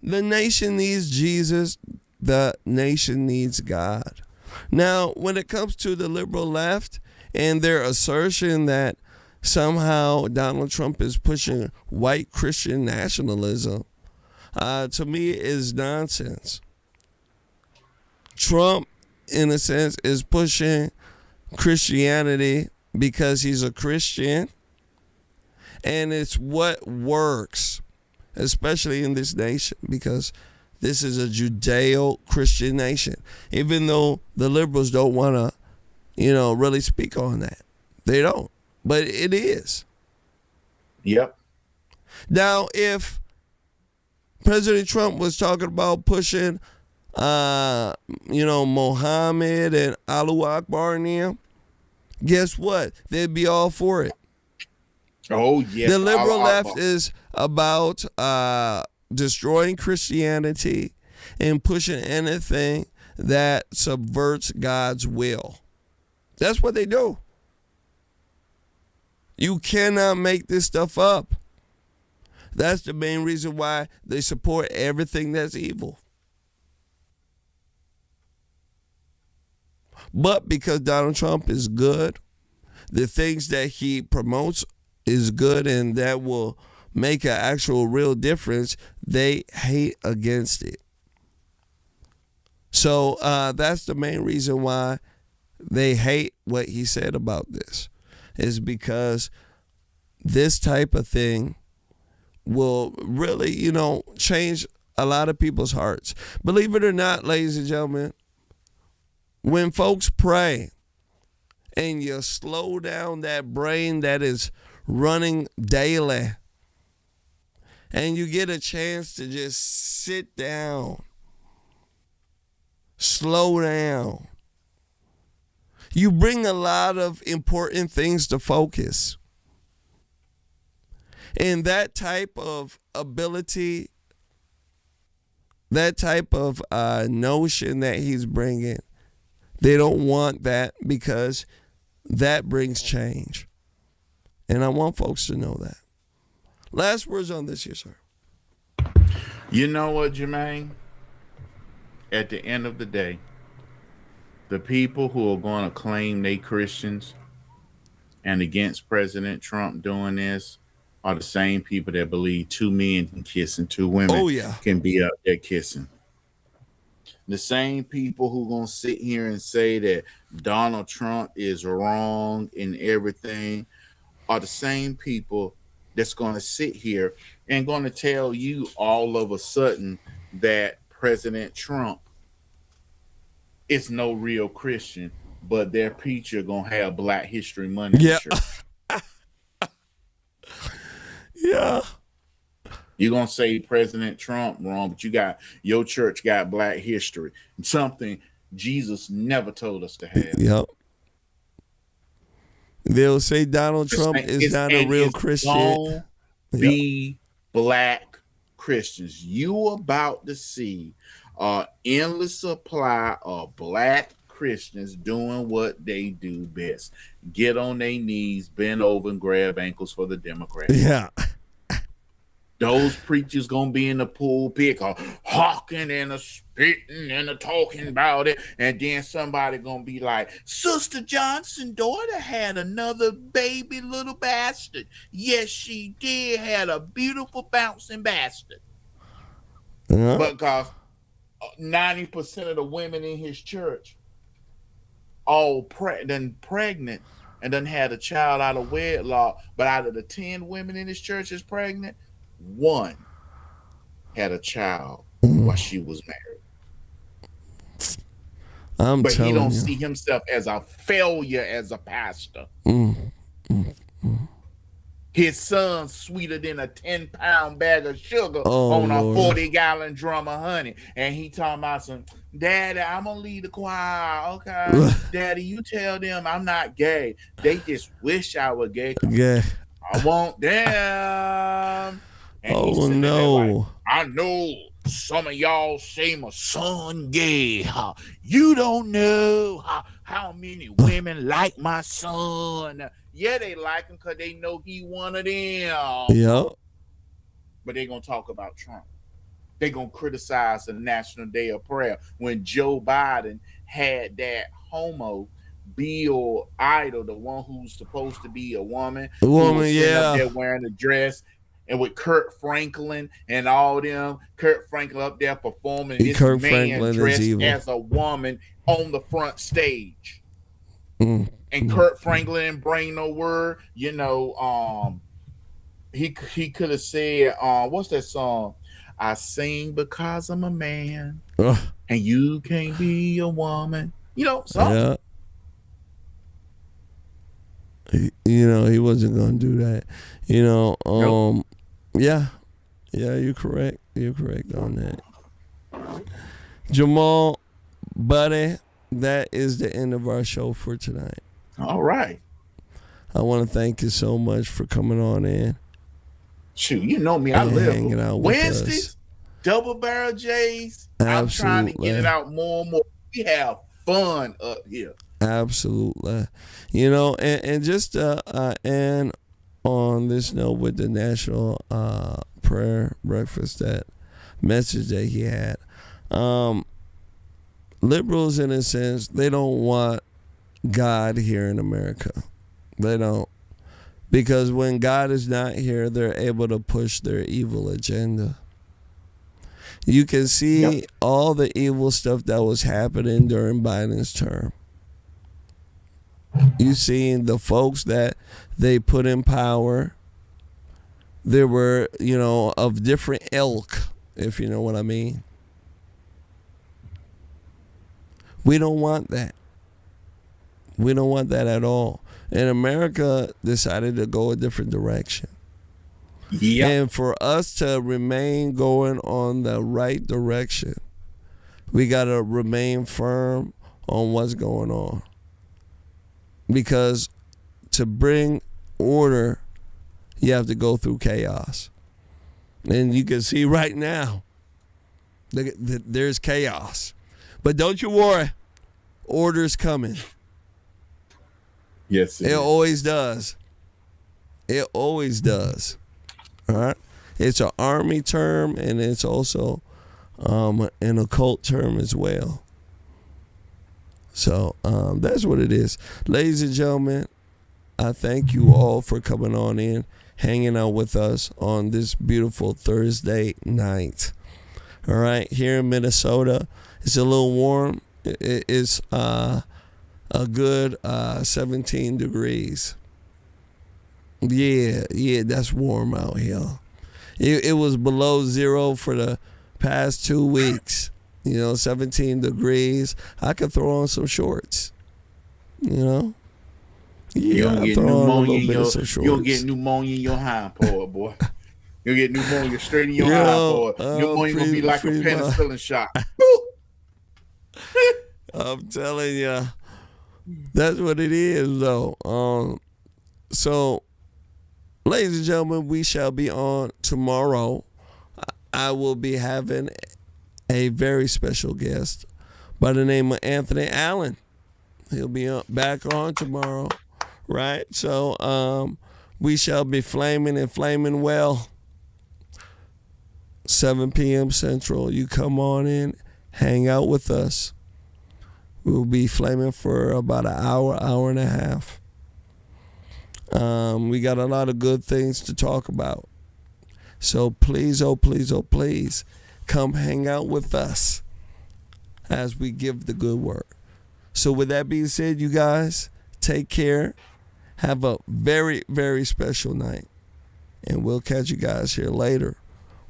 The nation needs Jesus. The nation needs God. Now, when it comes to the liberal left and their assertion that somehow Donald Trump is pushing white Christian nationalism, to me is nonsense. Trump, in a sense, is pushing Christianity because he's a Christian, and it's what works, especially in this nation, because this is a Judeo-Christian nation, even though the liberals don't want to, really speak on that. They don't, but it is. Yep. Now, if President Trump was talking about pushing, Mohammed and Allahu Akbar in them, guess what? They'd be all for it. Oh, yes. The liberal left is about destroying Christianity and pushing anything that subverts God's will. That's what they do. You cannot make this stuff up. That's the main reason why they support everything that's evil. But because Donald Trump is good, the things that he promotes is good and that will make an actual real difference, they hate against it. So that's the main reason why they hate what he said about this, is because this type of thing will really, change a lot of people's hearts. Believe it or not, ladies and gentlemen, when folks pray and you slow down that brain that is running daily and you get a chance to just sit down, slow down, you bring a lot of important things to focus. And that type of ability, that type of notion that he's bringing, they don't want that because that brings change. And I want folks to know that. Last words on this here, sir. You know what, Jermaine? At the end of the day, the people who are going to claim they Christians and against President Trump doing this are the same people that believe two men can kiss and two women can be up there kissing. The same people who going to sit here and say that Donald Trump is wrong in everything are the same people that's going to sit here and going to tell you all of a sudden that President Trump is no real Christian, but their preacher going to have Black History Month. Yeah. Yeah. You're going to say President Trump wrong, but your church got Black history. Something Jesus never told us to have. Yep. They'll say Donald Trump is not a real Christian. Be Black Christians. You about to see an endless supply of Black Christians doing what they do best. Get on their knees, bend over, and grab ankles for the Democrats. Yeah. Those preachers gonna be in the pulpit hawking and a spitting and a talking about it, and then somebody gonna be like, Sister Johnson's daughter had another baby little bastard. Yes, she did. Had a beautiful bouncing bastard. Because 90% of the women in his church all pregnant and done had a child out of wedlock, but out of the 10 women in his church is pregnant, one had a child while she was married. But he don't see himself as a failure as a pastor. His son's sweeter than a 10-pound bag of sugar on a 40-gallon drum of honey. And he talking about some, Daddy, I'm going to lead the choir. Okay. Daddy, you tell them I'm not gay. They just wish I were gay. Yeah. I want them. And oh, no. Like, I know some of y'all say my son gay. Huh? You don't know how many women like my son. Yeah, they like him because they know he one of them. Yep. But they're going to talk about Trump. They're going to criticize the National Day of Prayer when Joe Biden had that homo Bill Idol, the one who's supposed to be a woman. The woman, up yeah. there wearing a dress. And with Kurt Franklin and all them, Kurt Franklin up there performing this Kurt man Franklin dressed is evil. as a woman on the front stage. And Kurt Franklin didn't bring no word. You know, he could have said, what's that song? I sing because I'm a man, and you can't be a woman. You know, something. Yeah. He wasn't gonna do that. Nope. Yeah, you're correct. You're correct on that. Jamal, buddy, that is the end of our show for tonight. All right. I want to thank you so much for coming on in. Shoot, you know me. I live hanging out with Wednesdays, us. Double Barrel J's. Absolutely. I'm trying to get it out more and more. We have fun up here. Absolutely. And just and on this note with the National Prayer Breakfast, that message that he had, liberals, in a sense, they don't want God here in America. They don't. Because when God is not here, they're able to push their evil agenda. You can see all the evil stuff that was happening during Biden's term. You seen the folks that they put in power. There were, of different ilk, if you know what I mean. We don't want that. We don't want that at all. And America decided to go a different direction. Yeah. And for us to remain going on the right direction, we got to remain firm on what's going on. Because to bring order, you have to go through chaos. And you can see right now, there's chaos. But don't you worry, order's coming. Yes, it always does. It always does. All right? It's an army term, and it's also an occult term as well. So that's what it is. Ladies and gentlemen, I thank you all for coming on in, hanging out with us on this beautiful Thursday night. All right, here in Minnesota, it's a little warm. It's a good 17 degrees. Yeah, that's warm out here. It was below zero for the past 2 weeks. 17 degrees. I could throw on some shorts. Yeah, you'll get pneumonia you'll get pneumonia in your hind part, boy. You'll get pneumonia straight in your hind part. Pneumonia gonna be like a penicillin shot. I'm telling you, that's what it is, though. So, ladies and gentlemen, we shall be on tomorrow. I will be having a very special guest by the name of Anthony Allen. He'll be back on tomorrow, right? So we shall be flaming and flaming well. 7 p.m. Central. You come on in, hang out with us. We'll be flaming for about an hour and a half. We got a lot of good things to talk about. So please, oh please, oh please, come hang out with us as we give the good word. So with that being said, you guys, take care. Have a very, very special night. And we'll catch you guys here later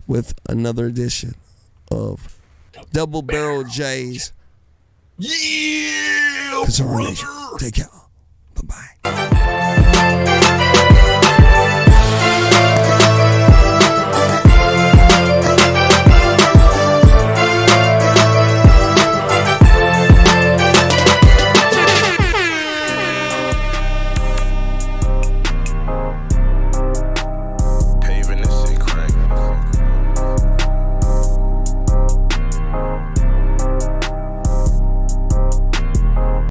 with another edition of Double Barrel J's. Yeah! Conservation. Take care. Bye-bye.